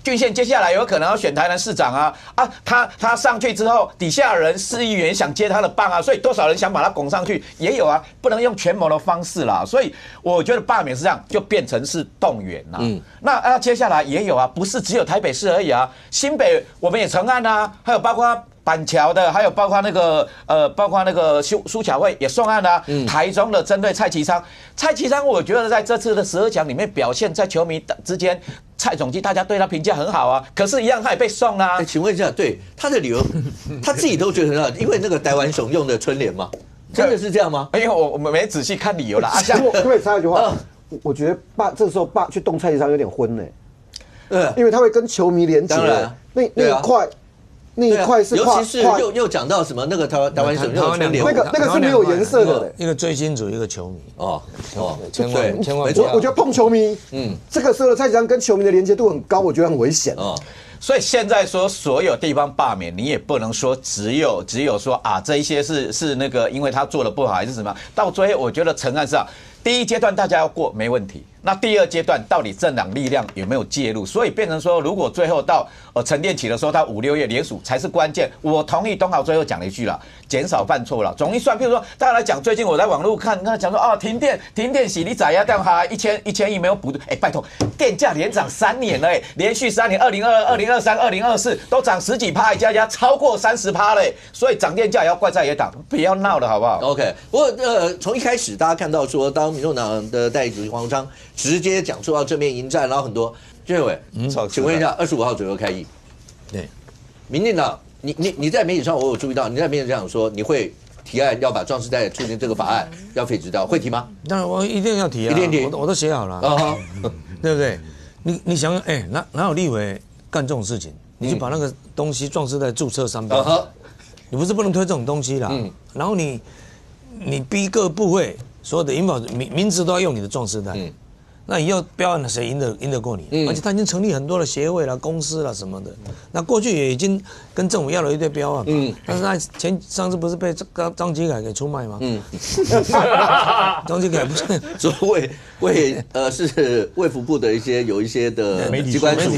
郡县接下来有可能要选台南市长啊，他上去之后，底下人市议员想接他的棒啊，所以多少人想把他拱上去也有啊，不能用权谋的方式啦。所以我觉得罢免是这样，就变成是动员啦。那接下来也有啊，不是只有台北市而已啊，新北我们也成案啊，还有包括板桥的，还有包括那个苏巧慧也送案啊。台中的针对蔡其昌，我觉得在这次的12强里面表现在球迷之间。蔡总机大家对他评价很好啊，可是，一样他也被送啊。请问一下，对他的理由，他自己都觉得很好，因为那个台湾熊用的春联吗？真的是这样吗？因为我没仔细看理由啦。可不可以插一句话？我觉得这时候去动蔡其昌有点昏呢。因为他会跟球迷连结，那一块是，尤其是又讲到什么那个台湾省用春联，那个是没有颜色的，一个追星族，一个球迷千万我觉得碰球迷，这个时候蔡其昌跟球迷的连接度很高，我觉得很危险所以现在说所有地方罢免，你也不能说只有说啊这一些是那个因为他做的不好还是什么，到最后我觉得成案是啊，第一阶段大家要过没问题。那第二阶段到底政党力量有没有介入？所以变成说，如果最后到沉淀期的时候，到5、6月联署才是关键。我同意东豪最后讲了一句了，减少犯错了，总预算。譬如说，大家来讲，最近我在网络看他讲说，哦，停电洗你仔呀，这样哈，1000亿没有补，拜托，电价连涨3年了，连续3年，2022、2023、2024都涨10几%，加超过30%嘞，所以涨电价也要怪在野党，不要闹了好不好 ？OK， 不过从一开始大家看到说，当民众党的代理主席黄国昌直接讲说要正面迎战，然后很多建委，请问一下，25号左右开议，对，民进党，你在媒体上我有注意到，你在媒体上说你会提案要把壮世代促进这个法案要废止掉，会提吗？当然我一定要提啊，一定提，我都写好了，对不对？你想，哪有立委干这种事情？你就把那个东西壮世代注册商标，你不是不能推这种东西啦，然后你逼各部会。所有的银保名字都要用你的壮世代，那以后标案谁赢得过你？而且他已经成立很多的协会啦、公司啦什么的。那过去也已经跟政府要了一堆标案，但是他上次不是被张基凯给出卖吗？张基凯不是说是卫福部的有一些的机关署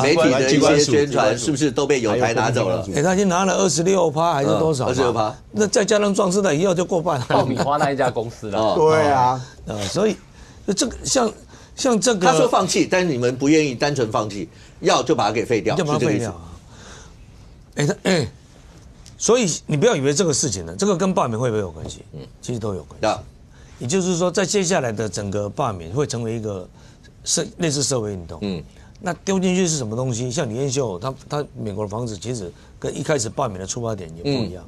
媒体的一些宣传，是不是都被友台拿走了？他已经拿了26%还是多少？26%，那再加上壮世代以后就过半了。爆米花那一家公司了。对啊，所以这个像这个，他说放弃，但是你们不愿意单纯放弃，要就把它给废掉，就把它废掉。所以你不要以为这个事情呢，这个跟罢免会不会有关系？其实都有关系。也就是说，在接下来的整个罢免会成为一个类似社会运动。那丢进去是什么东西？像李彦秀，他美国的房子其实跟一开始罢免的出发点也不一样。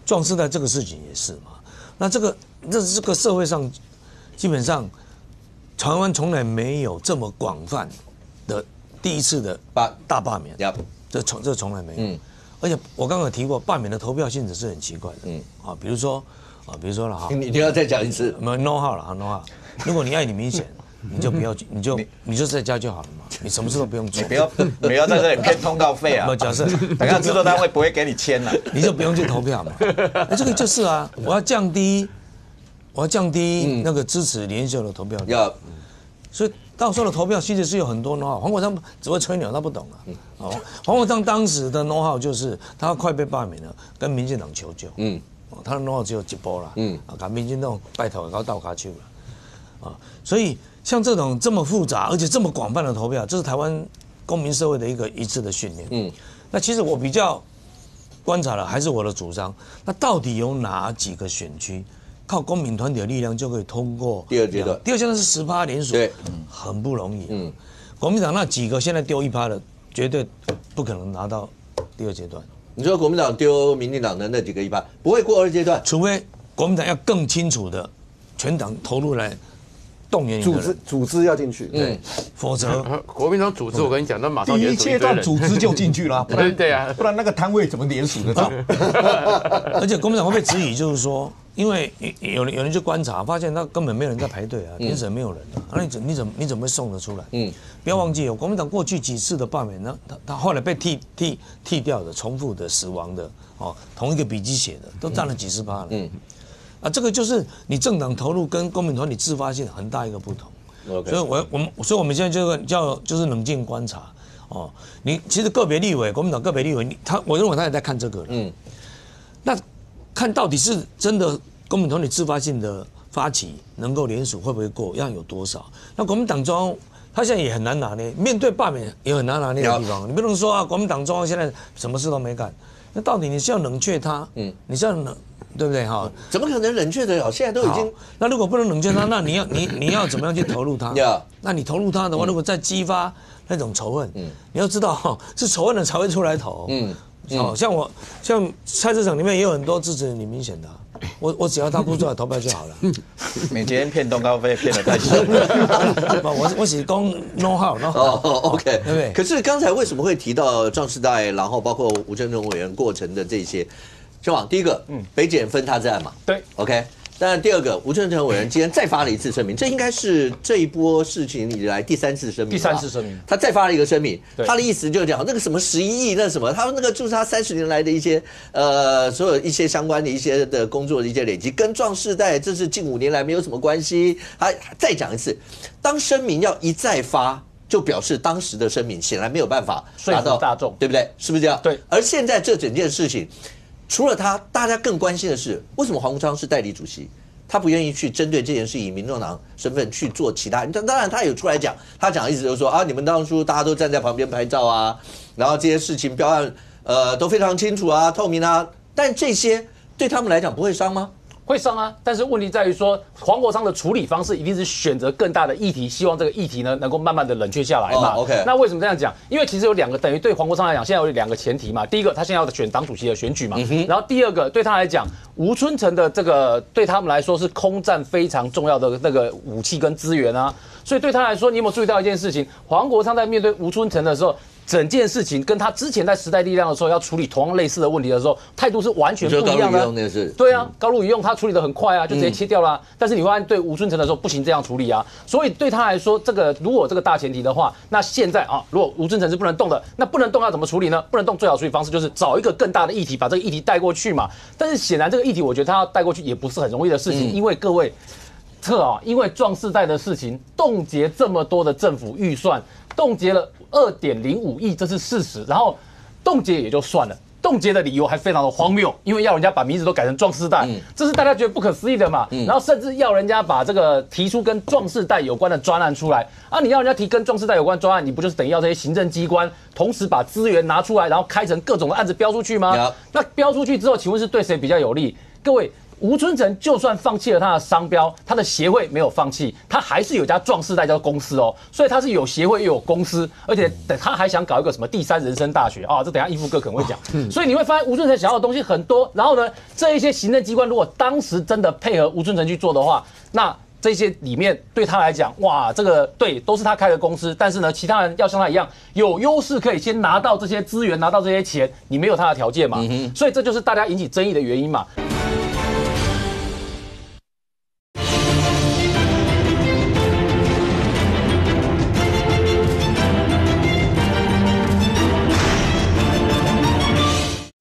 壮世代这个事情也是嘛。那这个社会上，基本上台湾从来没有这么广泛的第一次的大罢免，这从来没有。而且我刚刚有提过，罢免的投票性质是很奇怪的。比如说了哈，你要再讲一次，没有 no 号了 no 号。如果你爱你明显，你就不要，你就在家就好了嘛，你什么事都不用做。你不要在这里骗通告费啊！假设等下制作单位不会给你签了，你就不用去投票嘛。这个就是啊，我要降低那个支持李彦秀的投票率。所以到时候的投票其实是有很多 no 号。黄国昌只会吹牛，他不懂啊。黄国昌当时的 no 号就是他快被罢免了，跟民进党求救。他的 no 号只有一波啦。把民进党拜托搞倒卡去了。所以像这种这么复杂而且这么广泛的投票，这是台湾公民社会的一次的训练。那其实我比较观察了，还是我的主张。那到底有哪几个选区靠公民团体的力量就可以通过第二阶段？第二阶段是10%联署，对，很不容易。国民党那几个现在丢1%的，绝对不可能拿到第二阶段。你说国民党丢民进党的那几个1%，不会过2阶段，除非国民党要更清楚的全党投入来动员组织要进去，否则国民党组织，我跟你讲，那马上第一阶段组织就进去了，对啊，不然那个摊位怎么联署得到？而且国民党会被质疑，就是说，因为有人去观察，发现他根本没有人在排队啊，评审没有人啊，那你怎么会送得出来？不要忘记国民党过去几次的罢免呢，他后来被剃掉的、重复的、死亡的，同一个笔迹写的，都占了几10%了。啊，这个就是你政党投入跟公民团体自发性很大一个不同。所以我们现在就是冷静观察哦。你其实个别立委，国民党个别立委，我认为他也在看这个了。那看到底是真的公民团体自发性的发起能够联署会不会过，要有多少？那国民党中央他现在也很难拿捏，面对罢免也很难拿捏的地方。你不能说啊，国民党中央现在什么事都没干，那到底你是要冷却他？你是要冷？对不对哈？怎么可能冷却得了？现在都已经……那如果不能冷却他，那你要怎么样去投入他？那你投入他的话，如果再激发那种仇恨，你要知道是仇恨的才会出来投。像菜市场里面也有很多支持李明显的，我只要他不出来投票就好了。每天骗冬高飞骗得太凶了。我是讲 no how no。OK， 对不对？可是刚才为什么会提到壮世代，然后包括吴承荣委员过程的这些？小王，第一个，北检分他在案嘛，对 ，OK。但第二个，吴承荣委员今天再发了一次声明，这应该是这一波事情以来第3次声明。第3次声明，他再发了一个声明，他的意思就是讲那个什么11亿，那什么，他那个就是他30年来的一些所有一些相关的一些的工作的一些累积，跟壮世代这是近5年来没有什么关系。他再讲一次，当声明要一再发，就表示当时的声明显然没有办法达到大众，对不对？是不是这样？对。而现在这整件事情。除了他，大家更关心的是，为什么黄国昌是代理主席，他不愿意去针对这件事以民众党身份去做其他？当然，他有出来讲，他讲的意思就是说啊，你们当初大家都站在旁边拍照啊，然后这些事情标案都非常清楚啊、透明啊，但这些对他们来讲不会伤吗？会伤啊，但是问题在于说，黄国昌的处理方式一定是选择更大的议题，希望这个议题呢能够慢慢的冷却下来嘛。OK， 那为什么这样讲？因为其实有2个，等于对黄国昌来讲，现在有2个前提嘛。第一个，他现在要选党主席的选举嘛。然后第二个，对他来讲，吴春成的这个对他们来说是空战非常重要的那个武器跟资源啊。所以对他来说，你有没有注意到一件事情？黄国昌在面对吴春成的时候，整件事情跟他之前在时代力量的时候要处理同样类似的问题的时候，态度是完全不一样的。对啊，高露雨用他处理得很快啊，就直接切掉了。但是你会发现对吴春成的时候不行这样处理啊。所以对他来说，如果这个大前提的话，那现在啊，如果吴春成是不能动的，那不能动要怎么处理呢？不能动最好处理方式就是找一个更大的议题，把这个议题带过去嘛。但是显然这个议题，我觉得他要带过去也不是很容易的事情，因为各位。因为壮世代的事情冻结这么多的政府预算，冻结了2.05亿，这是事实。然后冻结也就算了，冻结的理由还非常的荒谬，因为要人家把名字都改成壮世代，这是大家觉得不可思议的嘛。然后甚至要人家把这个提出跟壮世代有关的专案出来啊，你要人家提跟壮世代有关的专案，你不就是等于要这些行政机关同时把资源拿出来，然后开成各种的案子标出去吗？那标出去之后，请问是对谁比较有利？各位。吴春成就算放弃了他的商标，他的协会没有放弃，他还是有家壮世代叫公司哦，所以他是有协会又有公司，而且他还想搞一个什么第3人生大学啊，这等一下义父哥可能会讲。所以你会发现吴春成想要的东西很多，然后呢，这一些行政机关如果当时真的配合吴春成去做的话，那这些里面对他来讲，哇，这个对都是他开的公司，但是呢，其他人要像他一样有优势，可以先拿到这些资源，拿到这些钱，你没有他的条件嘛，所以这就是大家引起争议的原因嘛。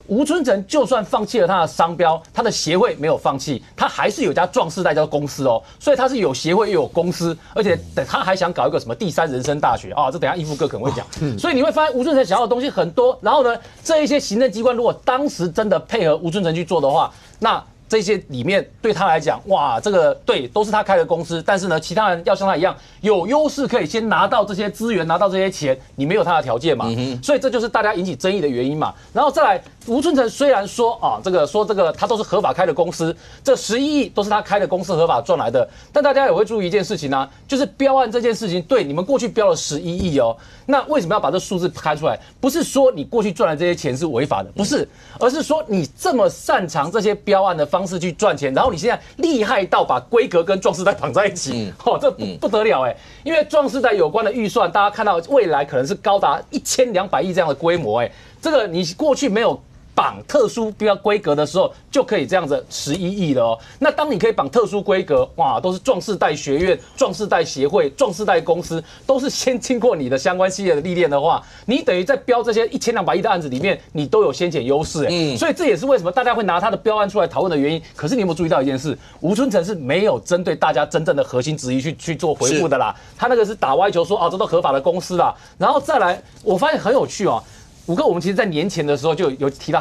吴春成就算放弃了他的商标，他的协会没有放弃，他还是有家壮世代叫公司哦，所以他是有协会又有公司，而且他还想搞一个什么第3人生大学啊，这等一下义父哥可能会讲。所以你会发现吴春成想要的东西很多，然后呢，这一些行政机关如果当时真的配合吴春成去做的话，那这些里面对他来讲，哇，这个对都是他开的公司，但是呢，其他人要像他一样有优势，可以先拿到这些资源，拿到这些钱，你没有他的条件嘛，所以这就是大家引起争议的原因嘛。然后再来，吴春成虽然说啊，这个他都是合法开的公司，这11亿都是他开的公司合法赚来的，但大家也会注意一件事情啊，就是标案这件事情，对你们过去标了11亿哦，那为什么要把这数字开出来？不是说你过去赚的这些钱是违法的，不是，而是说你这么擅长这些标案的方式去赚钱，然后你现在厉害到把规格跟壮世代绑在一起，这不得了哎！因为壮世代有关的预算，大家看到未来可能是高达1200亿这样的规模哎，这个你过去没有绑特殊规格的时候，就可以这样子11亿了哦。那当你可以绑特殊规格，哇，都是壮世代学院、壮世代协会、壮世代公司，都是先经过你的相关系列的历练的话，你等于在标这些1200亿的案子里面，你都有先前优势所以这也是为什么大家会拿他的标案出来讨论的原因。可是你有没有注意到一件事？吴春成是没有针对大家真正的核心质疑去做回复的啦，他那个是打歪球说这都合法的公司啦，然后再来，我发现很有趣哦。武哥，我们其实在年前的时候就有提到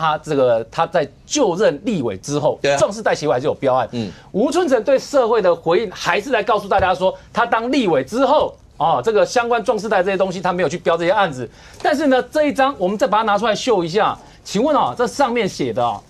他在就任立委之后，壮世代协会还是有标案。吴春成对社会的回应还是来告诉大家说，他当立委之后这个相关壮世代这些东西他没有去标这些案子。但是呢，这一张我们再把它拿出来秀一下，请问这上面写的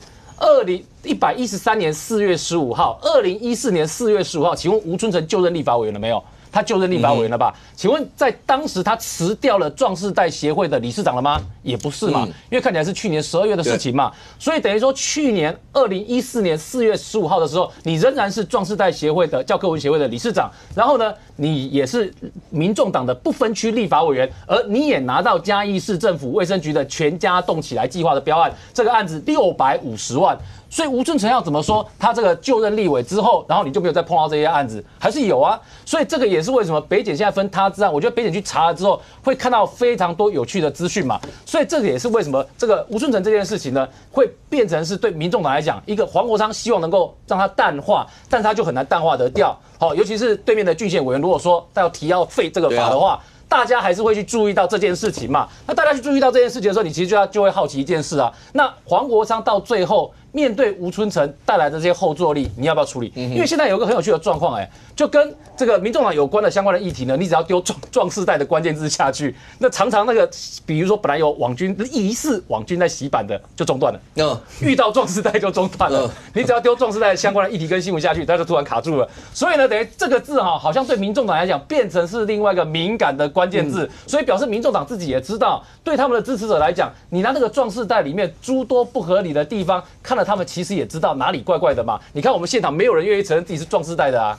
113年4月15号，2014年4月15号，请问吴春成就任立法委员了没有？他就任立法委员了吧？请问在当时他辞掉了壮世代协会的理事长了吗？也不是嘛，因为看起来是去年12月的事情嘛，所以等于说去年2014年4月15号的时候，你仍然是壮世代协会的教科文协会的理事长，然后呢，你也是民众党的不分区立法委员，而你也拿到嘉义市政府卫生局的全家动起来计划的标案，这个案子650万。所以吴春成要怎么说？他这个就任立委之后，然后你就没有再碰到这些案子，还是有啊？所以这个也是为什么北检现在分他治案。我觉得北检去查了之后，会看到非常多有趣的资讯嘛。所以这个也是为什么这个吴春成这件事情呢，会变成是对民众党来讲，一个黄国昌希望能够让它淡化，但是他就很难淡化得掉。尤其是对面的郡县委员，如果说他要废这个法的话。大家还是会去注意到这件事情嘛？那大家去注意到这件事情的时候，你其实就会好奇一件事啊。那黄国昌到最后面对吴春成带来的这些后坐力，你要不要处理？因为现在有一个很有趣的状况，就跟这个民众党有关的相关的议题呢，你只要丢壮世代的关键字下去，那常常那个，比如说本来有网军疑似网军在洗版的，就中断了。遇到壮世代就中断了。你只要丢壮世代相关的议题跟新闻下去，它就突然卡住了。所以呢，等于这个字好像对民众党来讲变成是另外一个敏感的关键字，所以表示民众党自己也知道，对他们的支持者来讲，你拿那个壮世代里面诸多不合理的地方，看了他们其实也知道哪里怪怪的嘛。你看我们现场没有人愿意承认自己是壮世代的啊。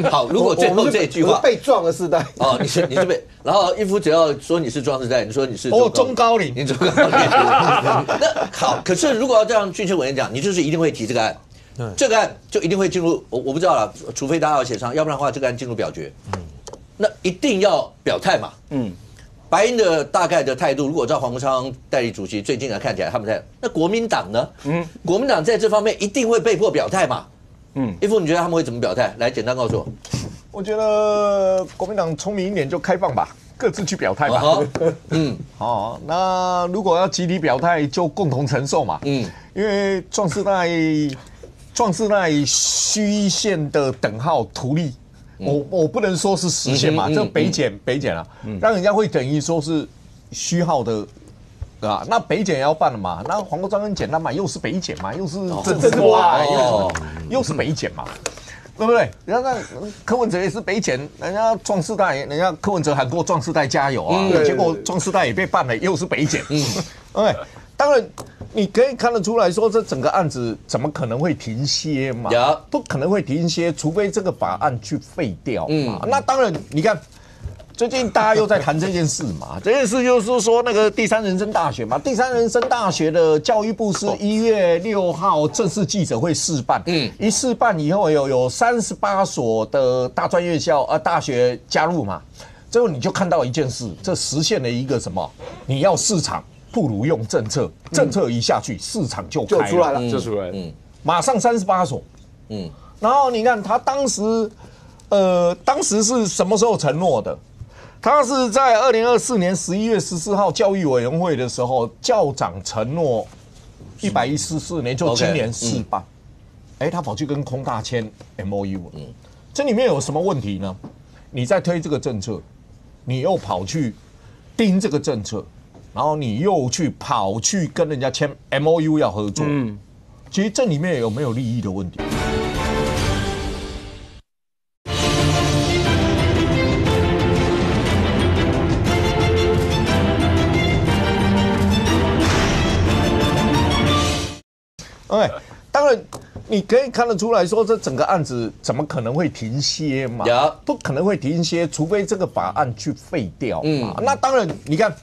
好，如果最后这句话被壮的世代你是被，然后一夫只要说你是壮世代，你说你是中高龄，你中高龄。那好，可是如果要这样郡县委员讲，你就是一定会提这个案。这个案就一定会进入，我不知道了，除非大家要协商，要不然的话，这个案进入表决。那一定要表态嘛。白银的大概的态度，如果照黄国昌代理主席最近来看起来，他们在那国民党呢？国民党在这方面一定会被迫表态嘛。一夫，你觉得他们会怎么表态？来，简单告诉我。我觉得国民党聪明一点就开放吧，各自去表态吧。那如果要集体表态，就共同承受嘛。因为壮世代虚线的等号图例，我不能说是实线嘛，这北检啊，让人家会等于说是虚号的。那北检也要办了嘛？那黄国昌很简单嘛，又是北检嘛，又是政治哇，又是北检嘛，对不对？人家柯文哲也是北检，人家壮世代，人家柯文哲喊过壮世代加油啊，结果壮世代也被办了，又是北检。对，当然你可以看得出来说，这整个案子怎么可能会停歇嘛？不可能会停歇，除非这个法案去废掉嘛。那当然，你看。最近大家又在谈这件事嘛，这件事就是说那个第三人生大学嘛，第三人生大学的教育部是1月6号正式记者会试办，一试办以后有38所的大专院校大学加入嘛，最后你就看到一件事，这实现了一个什么？你要市场不如用政策，政策一下去，市场就出来了，马上38所，然后你看他当时是什么时候承诺的？他是在2024年11月14号教育委员会的时候，校长承诺114年，就今年试办。他跑去跟空大签 MOU 了。这里面有什么问题呢？你在推这个政策，你又跑去盯这个政策，然后你又跑去跟人家签 MOU 要合作。其实这里面有没有利益的问题？当然，你可以看得出来说，这整个案子怎么可能会停歇嘛？不可能会停歇，除非这个法案去废掉嘛。那当然，你看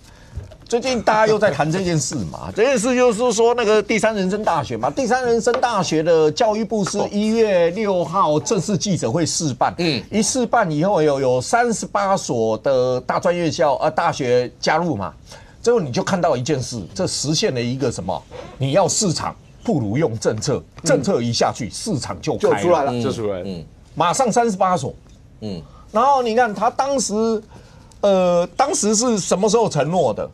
最近大家又在谈这件事嘛，这件事就是说那个第三人生大学嘛，第三人生大学的教育部是1月6号正式记者会试办，一试办以后有38所的大专院校大学加入嘛，最后你就看到一件事，这实现了一个什么？你要市场，不如用政策，政策一下去，市场就出来了，就出来了，马上38所，然后你看他当时是什么时候承诺的？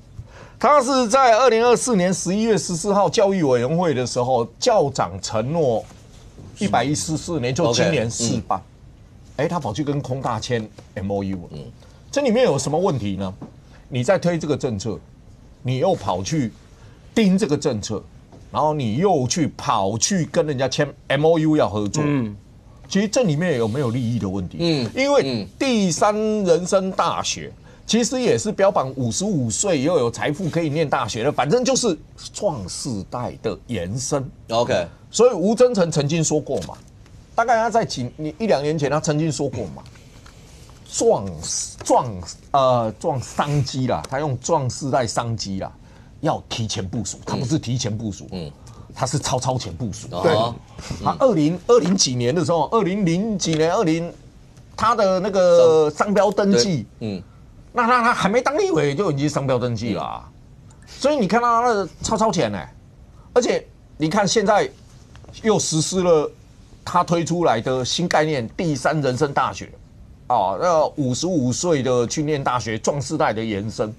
他是在2024年11月14号教育委员会的时候，校长承诺114年，就今年试办。他跑去跟空大签 MOU，这里面有什么问题呢？你在推这个政策，你又跑去盯这个政策，然后你又跑去跟人家签 MOU 要合作。其实这里面有没有利益的问题？因为第三人生大学。其实也是标榜55岁又有财富可以念大学的，反正就是壮世代的延伸。OK， 所以吴征成曾经说过嘛，大概他在1-2年前他曾经说过嘛，壮商机啦，他用壮世代商机啦，要提前部署，他不是提前部署，他是超前部署。对，他20几年的时候，2000几年他的那个商标登记，那他还没当立委就已经商标登记了，所以你看到他的超前呢，而且你看现在又实施了他推出来的新概念第三人生大学，那55岁的去念大学，壮世代的延伸，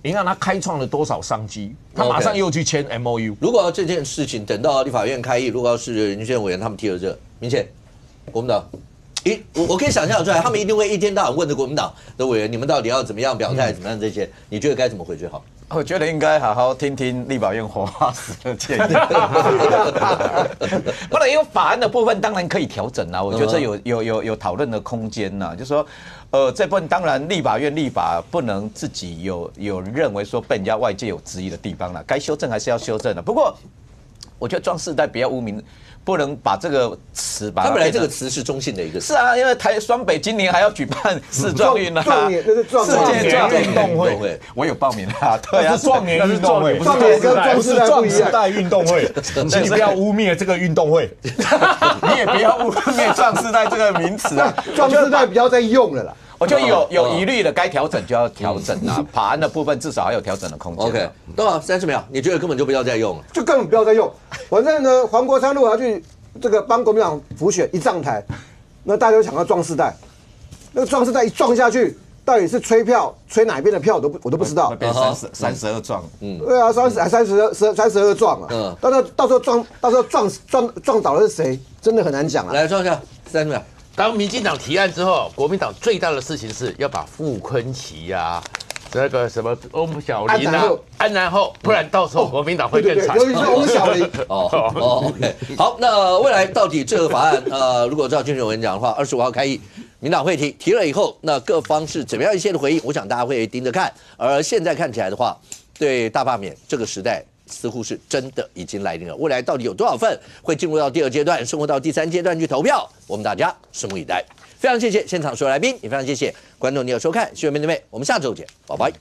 你看他开创了多少商机，他马上又去签 MOU。如果这件事情等到立法院开议，如果要是林宪委员他们提了这，明显国民党。我可以想象出来，他们一定会一天到晚问着国民党的委员，你们到底要怎么样表态，怎么样这些，你觉得该怎么回最好？我觉得应该好好听听立法院火花石的建议。不然，因为法案的部分当然可以调整啊，我觉得这有讨论的空间呐。就是说，这部分当然立法院立法不能自己有认为说被人家外界有质疑的地方了，该修正还是要修正的。不过，我觉得壮世代不要污名。不能把这个词把它本来这个词是中性的一个词。是啊，因为双北今年还要举办世壮运啊，世界壮运动会，我有报名啊。对啊，是壮年运动会，不是壮世代运动会，请你不要污蔑这个运动会，你也不要污蔑壮世代这个名词啊，壮世代不要再用了啦。我觉得有疑虑的该调整就要调整啊，法案的部分至少还有调整的空间。OK， 多少30秒？你觉得根本就不要再用了？就根本不要再用。反正呢，黄国昌如果要去这个帮国民党辅选，一上台，那大家就想要壮世代。那个壮世代一撞下去，到底是吹票吹哪一边的票我都不知道。变32壮，对啊，32壮啊。到时候撞倒的是谁，真的很难讲啊。来撞一下，30秒。当民进党提案之后，国民党最大的事情是要把傅崐萁啊，这个什么翁小玲啊安然后，不然到时候国民党会更惨。尤其是翁小玲。OK， 好，那未来到底这个法案，如果照军委员讲的话，25号开议，民党会提了以后，那各方是怎么样一些的回应？我想大家会盯着看。而现在看起来的话，对大罢免这个时代。似乎是真的已经来临了。未来到底有多少份会进入到第2阶段，生活到第3阶段去投票？我们大家拭目以待。非常谢谢现场所有来宾，也非常谢谢观众你的收看，希望面对面，我们下周见，拜拜。